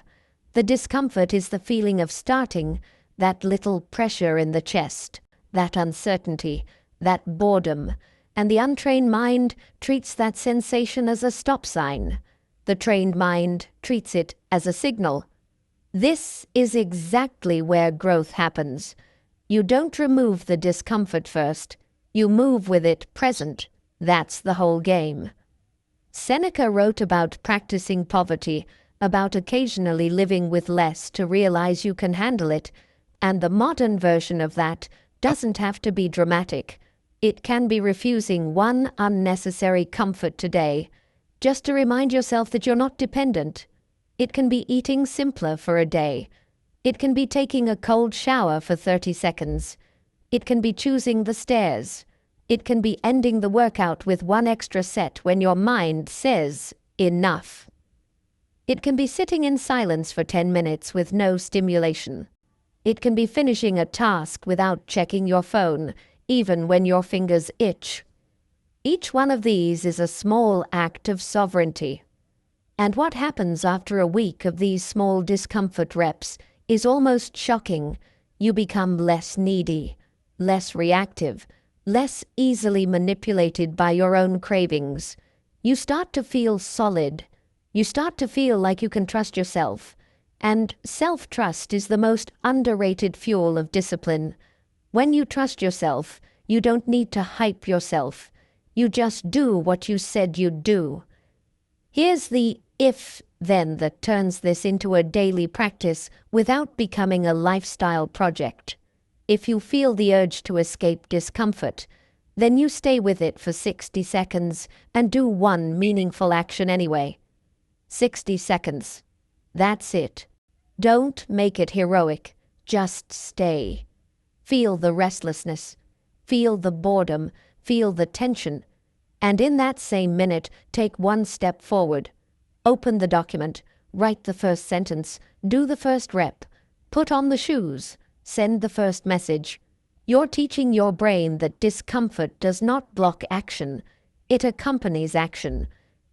The discomfort is the feeling of starting, that little pressure in the chest, that uncertainty, that boredom, and the untrained mind treats that sensation as a stop sign. The trained mind treats it as a signal. This is exactly where growth happens. You don't remove the discomfort first. You move with it present. That's the whole game. Seneca wrote about practicing poverty, about occasionally living with less to realize you can handle it, and the modern version of that doesn't have to be dramatic. It can be refusing one unnecessary comfort today, just to remind yourself that you're not dependent. It can be eating simpler for a day. It can be taking a cold shower for 30 seconds. It can be choosing the stairs. It can be ending the workout with one extra set when your mind says, enough. It can be sitting in silence for 10 minutes with no stimulation. It can be finishing a task without checking your phone, even when your fingers itch. Each one of these is a small act of sovereignty. And what happens after a week of these small discomfort reps is almost shocking. You become less needy, less reactive, less easily manipulated by your own cravings. You start to feel solid. You start to feel like you can trust yourself. And self-trust is the most underrated fuel of discipline. When you trust yourself, you don't need to hype yourself. You just do what you said you'd do. Here's the if-then that turns this into a daily practice without becoming a lifestyle project. If you feel the urge to escape discomfort, then you stay with it for 60 seconds and do one meaningful action anyway. 60 seconds. That's it. Don't make it heroic. Just stay. Feel the restlessness. Feel the boredom. Feel the tension. And in that same minute, take one step forward. Open the document. Write the first sentence. Do the first rep. Put on the shoes. Send the first message. You're teaching your brain that discomfort does not block action. It accompanies action.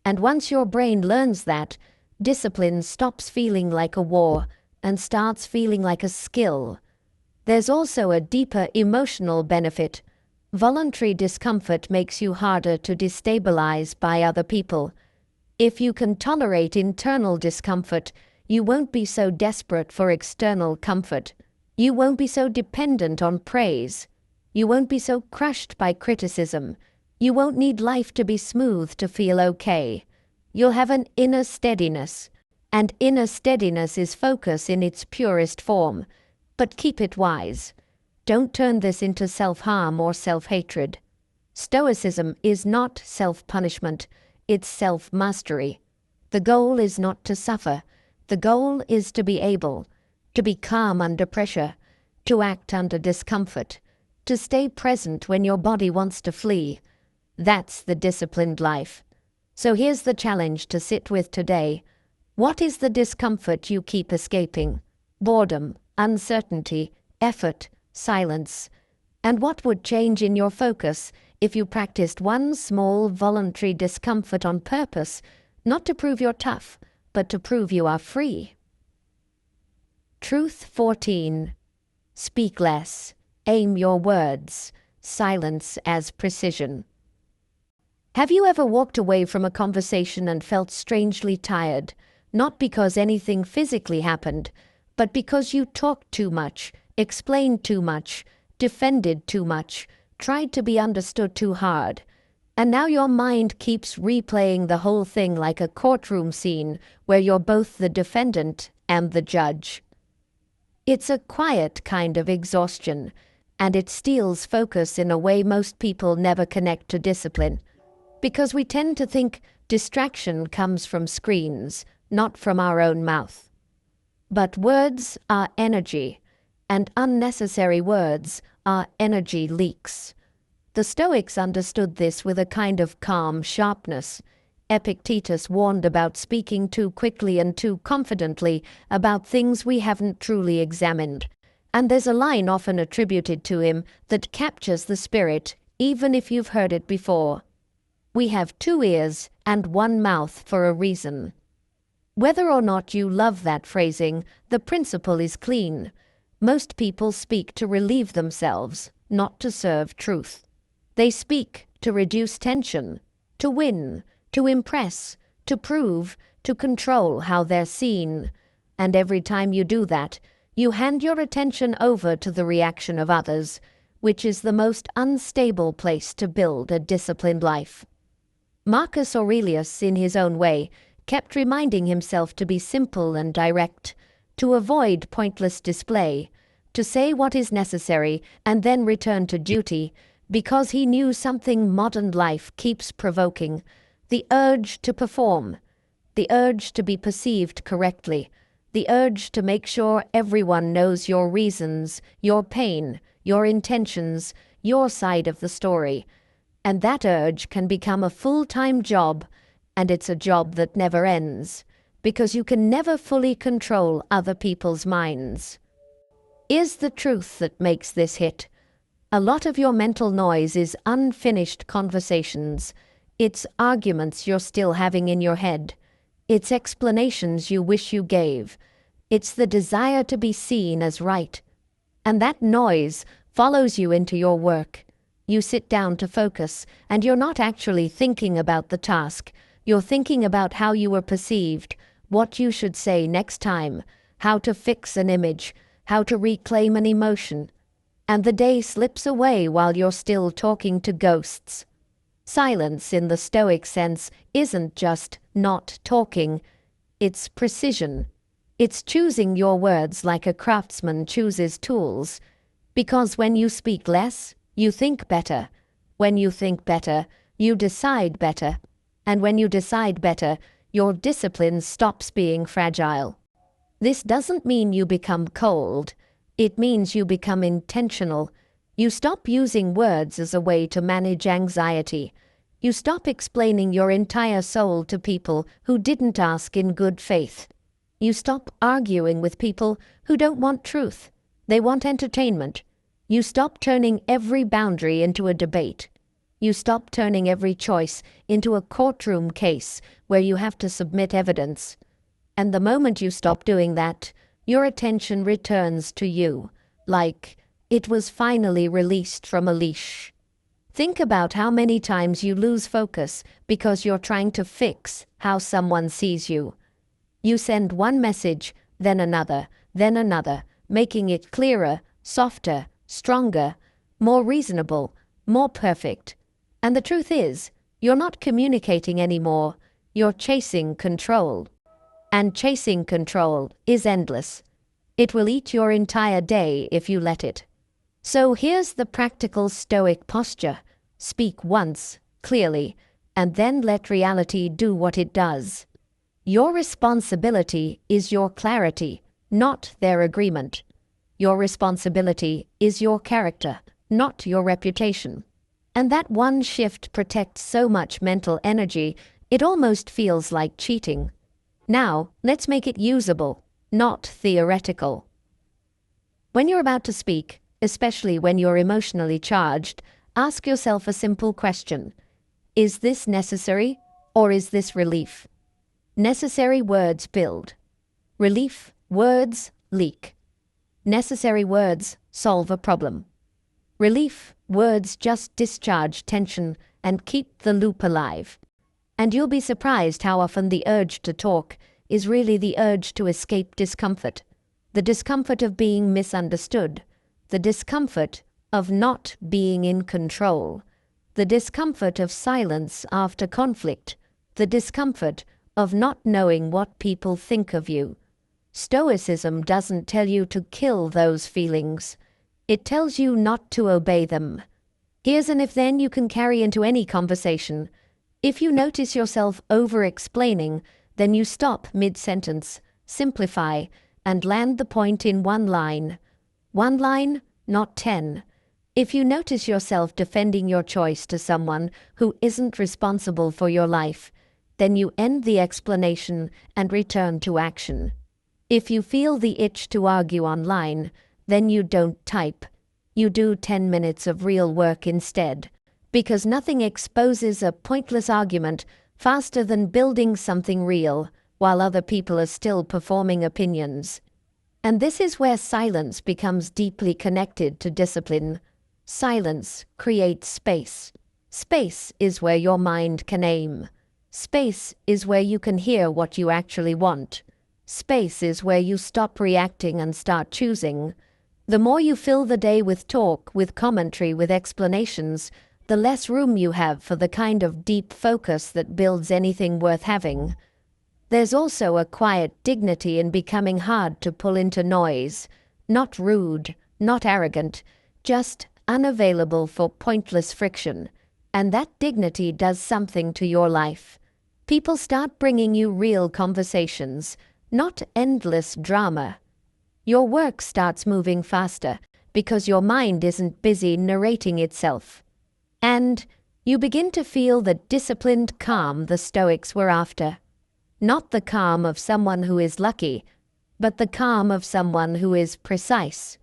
And once your brain learns that, discipline stops feeling like a war and starts feeling like a skill. There's also a deeper emotional benefit. Voluntary discomfort makes you harder to destabilize by other people. If you can tolerate internal discomfort, you won't be so desperate for external comfort. You won't be so dependent on praise. You won't be so crushed by criticism. You won't need life to be smooth to feel okay. You'll have an inner steadiness. And inner steadiness is focus in its purest form. But keep it wise. Don't turn this into self-harm or self-hatred. Stoicism is not self-punishment, it's self-mastery. The goal is not to suffer. The goal is to be able, to be calm under pressure, to act under discomfort, to stay present when your body wants to flee. That's the disciplined life. So here's the challenge to sit with today. What is the discomfort you keep escaping? Boredom, uncertainty, effort, silence. And what would change in your focus if you practiced one small voluntary discomfort on purpose, not to prove you're tough, but to prove you are free? Truth 14. Speak less. Aim your words. Silence as precision. Have you ever walked away from a conversation and felt strangely tired, not because anything physically happened, but because you talked too much, explained too much, defended too much, tried to be understood too hard, and now your mind keeps replaying the whole thing like a courtroom scene where you're both the defendant and the judge? It's a quiet kind of exhaustion, and it steals focus in a way most people never connect to discipline, because we tend to think distraction comes from screens, not from our own mouth. But words are energy, and unnecessary words are energy leaks. The Stoics understood this with a kind of calm sharpness. Epictetus warned about speaking too quickly and too confidently about things we haven't truly examined. And there's a line often attributed to him that captures the spirit, even if you've heard it before. We have 2 ears and 1 mouth for a reason. Whether or not you love that phrasing, the principle is clean. Most people speak to relieve themselves, not to serve truth. They speak to reduce tension, to win, to impress, to prove, to control how they're seen. And every time you do that, you hand your attention over to the reaction of others, which is the most unstable place to build a disciplined life. Marcus Aurelius, in his own way, kept reminding himself to be simple and direct, to avoid pointless display, to say what is necessary and then return to duty, because he knew something modern life keeps provoking: the urge to perform, the urge to be perceived correctly, the urge to make sure everyone knows your reasons, your pain, your intentions, your side of the story. And that urge can become a full-time job, and it's a job that never ends, because you can never fully control other people's minds. Is the truth that makes this hit. A lot of your mental noise is unfinished conversations. It's arguments you're still having in your head. It's explanations you wish you gave. It's the desire to be seen as right. And that noise follows you into your work. You sit down to focus, and you're not actually thinking about the task. You're thinking about how you were perceived, what you should say next time, how to fix an image, how to reclaim an emotion. And the day slips away while you're still talking to ghosts. Silence in the Stoic sense isn't just not talking. It's precision. It's choosing your words like a craftsman chooses tools. Because when you speak less, you think better. When you think better, you decide better. And when you decide better, your discipline stops being fragile. This doesn't mean you become cold. It means you become intentional. You stop using words as a way to manage anxiety. You stop explaining your entire soul to people who didn't ask in good faith. You stop arguing with people who don't want truth. They want entertainment. You stop turning every boundary into a debate. You stop turning every choice into a courtroom case where you have to submit evidence. And the moment you stop doing that, your attention returns to you, like it was finally released from a leash. Think about how many times you lose focus because you're trying to fix how someone sees you. You send one message, then another, making it clearer, softer, stronger, more reasonable, more perfect. And the truth is, you're not communicating anymore, you're chasing control. And chasing control is endless. It will eat your entire day if you let it. So here's the practical Stoic posture. Speak once, clearly, and then let reality do what it does. Your responsibility is your clarity, not their agreement. Your responsibility is your character, not your reputation. And that one shift protects so much mental energy, it almost feels like cheating. Now, let's make it usable, not theoretical. When you're about to speak, especially when you're emotionally charged, ask yourself a simple question. Is this necessary, or is this relief? Necessary words build. Relief words leak. Necessary words solve a problem. Relief words just discharge tension and keep the loop alive. And you'll be surprised how often the urge to talk is really the urge to escape discomfort. The discomfort of being misunderstood. The discomfort of not being in control. The discomfort of silence after conflict. The discomfort of not knowing what people think of you. Stoicism doesn't tell you to kill those feelings. It tells you not to obey them. Here's an if-then you can carry into any conversation. If you notice yourself over-explaining, then you stop mid-sentence, simplify, and land the point in one line. One line, not 10. If you notice yourself defending your choice to someone who isn't responsible for your life, then you end the explanation and return to action. If you feel the itch to argue online, then you don't type. You do 10 minutes of real work instead, because nothing exposes a pointless argument faster than building something real while other people are still performing opinions. And this is where silence becomes deeply connected to discipline. Silence creates space. Space is where your mind can aim. Space is where you can hear what you actually want. Space is where you stop reacting and start choosing. The more you fill the day with talk, with commentary, with explanations, the less room you have for the kind of deep focus that builds anything worth having. There's also a quiet dignity in becoming hard to pull into noise. Not rude, not arrogant, just unavailable for pointless friction. And that dignity does something to your life. People start bringing you real conversations, not endless drama. Your work starts moving faster because your mind isn't busy narrating itself. And you begin to feel the disciplined calm the Stoics were after. Not the calm of someone who is lucky, but the calm of someone who is precise.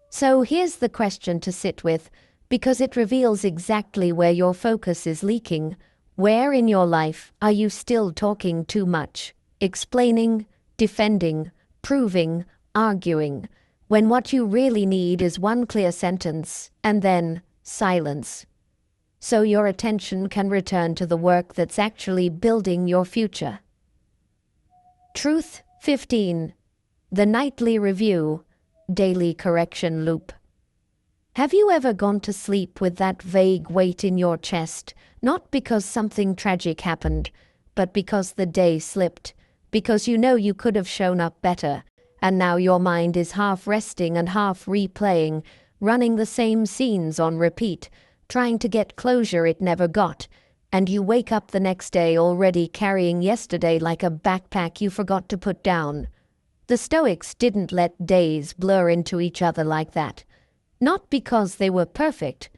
So here's the question to sit with, because it reveals exactly where your focus is leaking. Where in your life are you still talking too much, explaining, defending, proving, arguing, when what you really need is one clear sentence, and then silence, so your attention can return to the work that's actually building your future. Truth 15. The Nightly Review, Daily Correction Loop. Have you ever gone to sleep with that vague weight in your chest, not because something tragic happened, but because the day slipped, because you know you could have shown up better, and now your mind is half resting and half replaying, running the same scenes on repeat, trying to get closure it never got, and you wake up the next day already carrying yesterday like a backpack you forgot to put down? The Stoics didn't let days blur into each other like that. Not because they were perfect,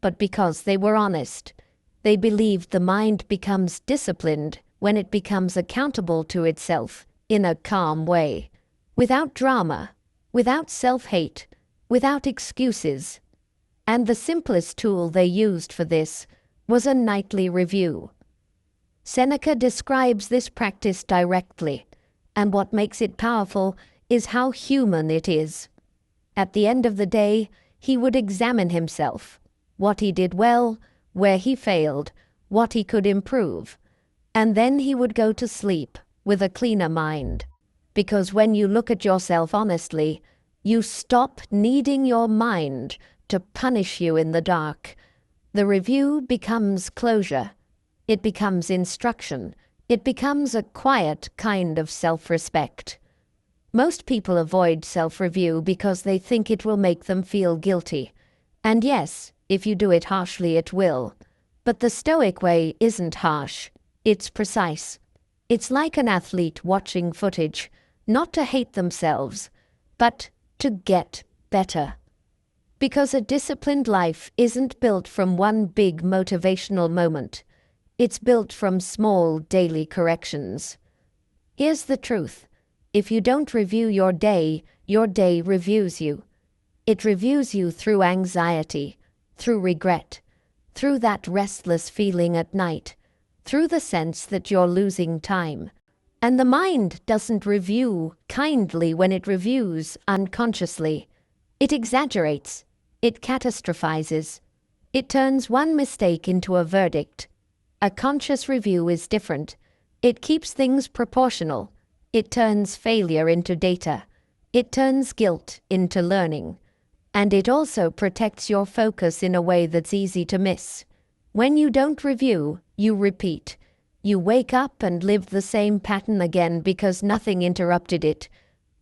but because they were honest. They believed the mind becomes disciplined when it becomes accountable to itself in a calm way, without drama, without self-hate, without excuses. And the simplest tool they used for this was a nightly review. Seneca describes this practice directly, and what makes it powerful is how human it is. At the end of the day, he would examine himself, what he did well, where he failed, what he could improve. And then he would go to sleep with a cleaner mind. Because when you look at yourself honestly, you stop needing your mind to punish you in the dark. The review becomes closure. It becomes instruction. It becomes a quiet kind of self-respect. Most people avoid self-review because they think it will make them feel guilty. And yes, if you do it harshly, it will. But the Stoic way isn't harsh. It's precise. It's like an athlete watching footage, not to hate themselves, but to get better. Because a disciplined life isn't built from one big motivational moment. It's built from small daily corrections. Here's the truth. If you don't review your day reviews you. It reviews you through anxiety, through regret, through that restless feeling at night, through the sense that you're losing time. And the mind doesn't review kindly when it reviews unconsciously. It exaggerates. It catastrophizes. It turns one mistake into a verdict. A conscious review is different. It keeps things proportional. It turns failure into data. It turns guilt into learning. And it also protects your focus in a way that's easy to miss. When you don't review, you repeat. You wake up and live the same pattern again because nothing interrupted it.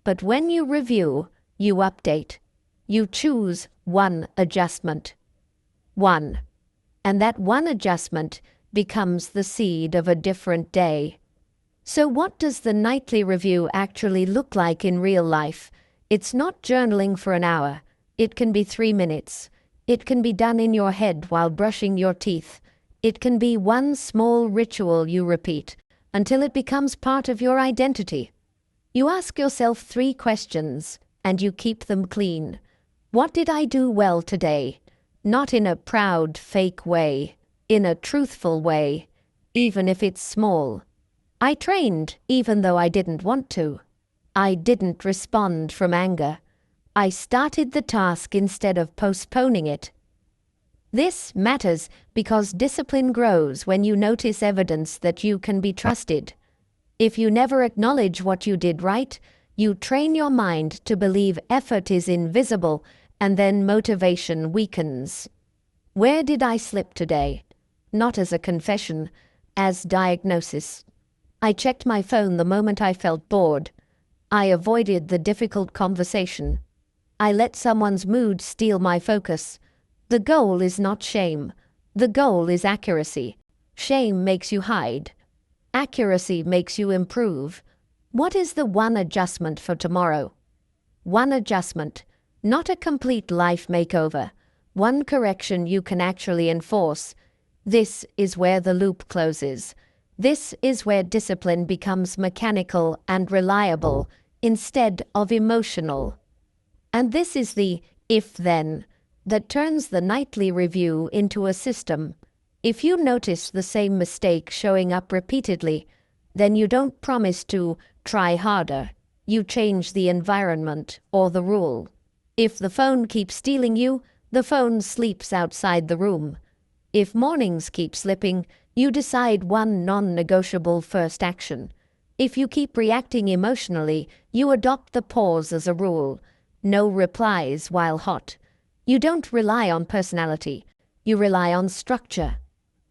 But when you review, you update. You choose one adjustment. One. And that one adjustment becomes the seed of a different day. So what does the nightly review actually look like in real life? It's not journaling for an hour. It can be 3 minutes. It can be done in your head while brushing your teeth. It can be one small ritual you repeat until it becomes part of your identity. You ask yourself 3 questions and you keep them clean. What did I do well today? Not in a proud, fake way, in a truthful way, even if it's small. I trained even though I didn't want to. I didn't respond from anger. I started the task instead of postponing it. This matters because discipline grows when you notice evidence that you can be trusted. If you never acknowledge what you did right, you train your mind to believe effort is invisible, and then motivation weakens. Where did I slip today? Not as a confession, as diagnosis. I checked my phone the moment I felt bored. I avoided the difficult conversation. I let someone's mood steal my focus. The goal is not shame. The goal is accuracy. Shame makes you hide. Accuracy makes you improve. What is the one adjustment for tomorrow? One adjustment, not a complete life makeover. One correction you can actually enforce. This is where the loop closes. This is where discipline becomes mechanical and reliable instead of emotional. And this is the if-then that turns the nightly review into a system. If you notice the same mistake showing up repeatedly, then you don't promise to try harder. You change the environment or the rule. If the phone keeps stealing you, the phone sleeps outside the room. If mornings keep slipping, you decide one non-negotiable first action. If you keep reacting emotionally, you adopt the pause as a rule. No replies while hot. You don't rely on personality. You rely on structure.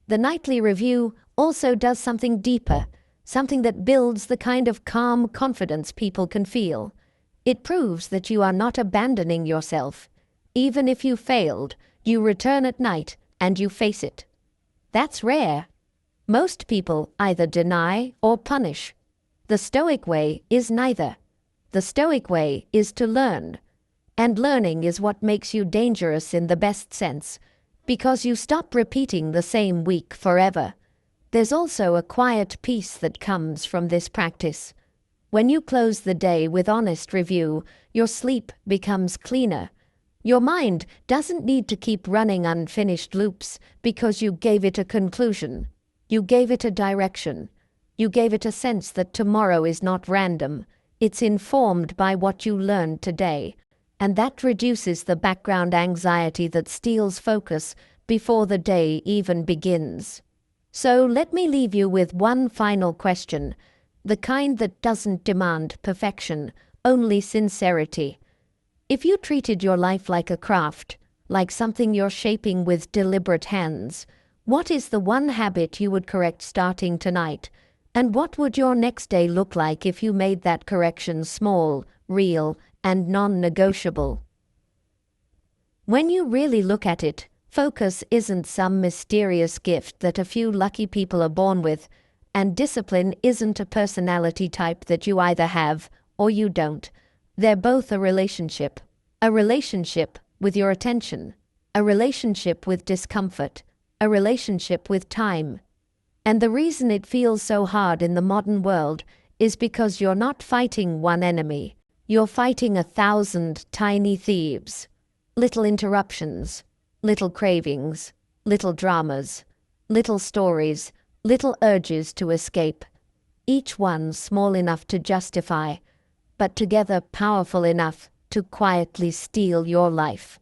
The nightly review also does something deeper, something that builds the kind of calm confidence people can feel. It proves that you are not abandoning yourself. Even if you failed, you return at night and you face it. That's rare. Most people either deny or punish. The Stoic way is neither. The Stoic way is to learn. And learning is what makes you dangerous in the best sense, because you stop repeating the same week forever. There's also a quiet peace that comes from this practice. When you close the day with honest review, your sleep becomes cleaner. Your mind doesn't need to keep running unfinished loops because you gave it a conclusion. You gave it a direction. You gave it a sense that tomorrow is not random. It's informed by what you learned today. And that reduces the background anxiety that steals focus before the day even begins. So let me leave you with one final question, the kind that doesn't demand perfection, only sincerity. If you treated your life like a craft, like something you're shaping with deliberate hands, what is the one habit you would correct starting tonight? And what would your next day look like if you made that correction small, real, and non-negotiable? When you really look at it, focus isn't some mysterious gift that a few lucky people are born with, and discipline isn't a personality type that you either have or you don't. They're both a relationship with your attention, a relationship with discomfort, a relationship with time. And the reason it feels so hard in the modern world is because you're not fighting one enemy. You're fighting 1,000 tiny thieves. Little interruptions, little cravings, little dramas, little stories, little urges to escape. Each one small enough to justify, but together powerful enough to quietly steal your life.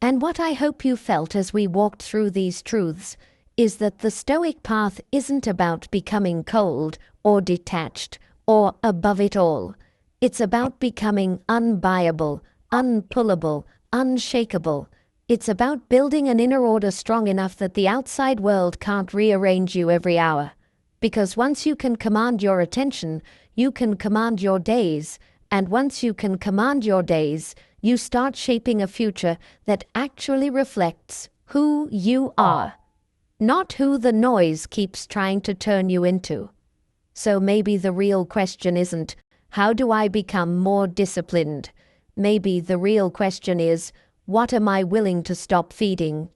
And what I hope you felt as we walked through these truths is that the Stoic path isn't about becoming cold or detached or above it all. It's about becoming unbuyable, unpullable, unshakable. It's about building an inner order strong enough that the outside world can't rearrange you every hour. Because once you can command your attention, you can command your days, and once you can command your days, you start shaping a future that actually reflects who you are, not who the noise keeps trying to turn you into. So maybe the real question isn't, how do I become more disciplined? Maybe the real question is, what am I willing to stop feeding?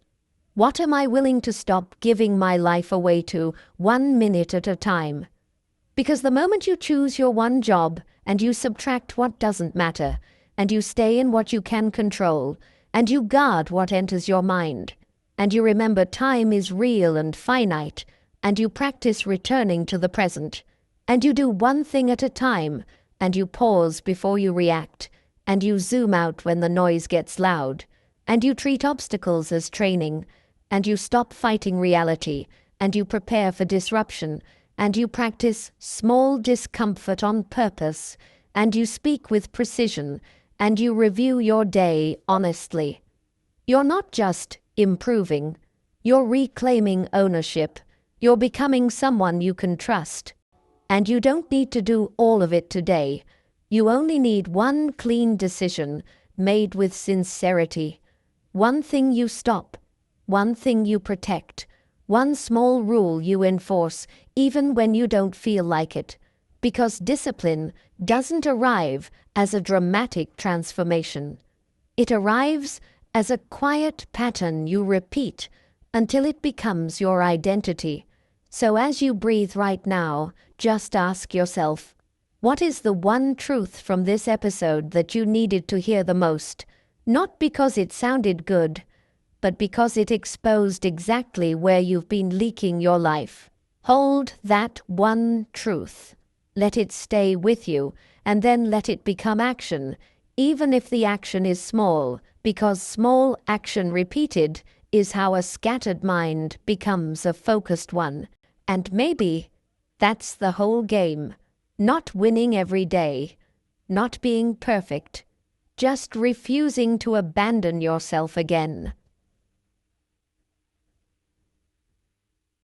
What am I willing to stop giving my life away to 1 minute at a time? Because the moment you choose your one job, and you subtract what doesn't matter, and you stay in what you can control, and you guard what enters your mind, and you remember time is real and finite, and you practice returning to the present, and you do one thing at a time, and you pause before you react, and you zoom out when the noise gets loud, and you treat obstacles as training, and you stop fighting reality, and you prepare for disruption, and you practice small discomfort on purpose, and you speak with precision, and you review your day honestly. You're not just improving, you're reclaiming ownership, you're becoming someone you can trust. And you don't need to do all of it today. You only need one clean decision made with sincerity. One thing you stop, one thing you protect, one small rule you enforce even when you don't feel like it. Because discipline doesn't arrive as a dramatic transformation. It arrives as a quiet pattern you repeat until it becomes your identity. So as you breathe right now, just ask yourself, what is the one truth from this episode that you needed to hear the most? Not because it sounded good, but because it exposed exactly where you've been leaking your life. Hold that one truth. Let it stay with you, and then let it become action, even if the action is small, because small action repeated is how a scattered mind becomes a focused one. And maybe that's the whole game. Not winning every day, not being perfect, just refusing to abandon yourself again.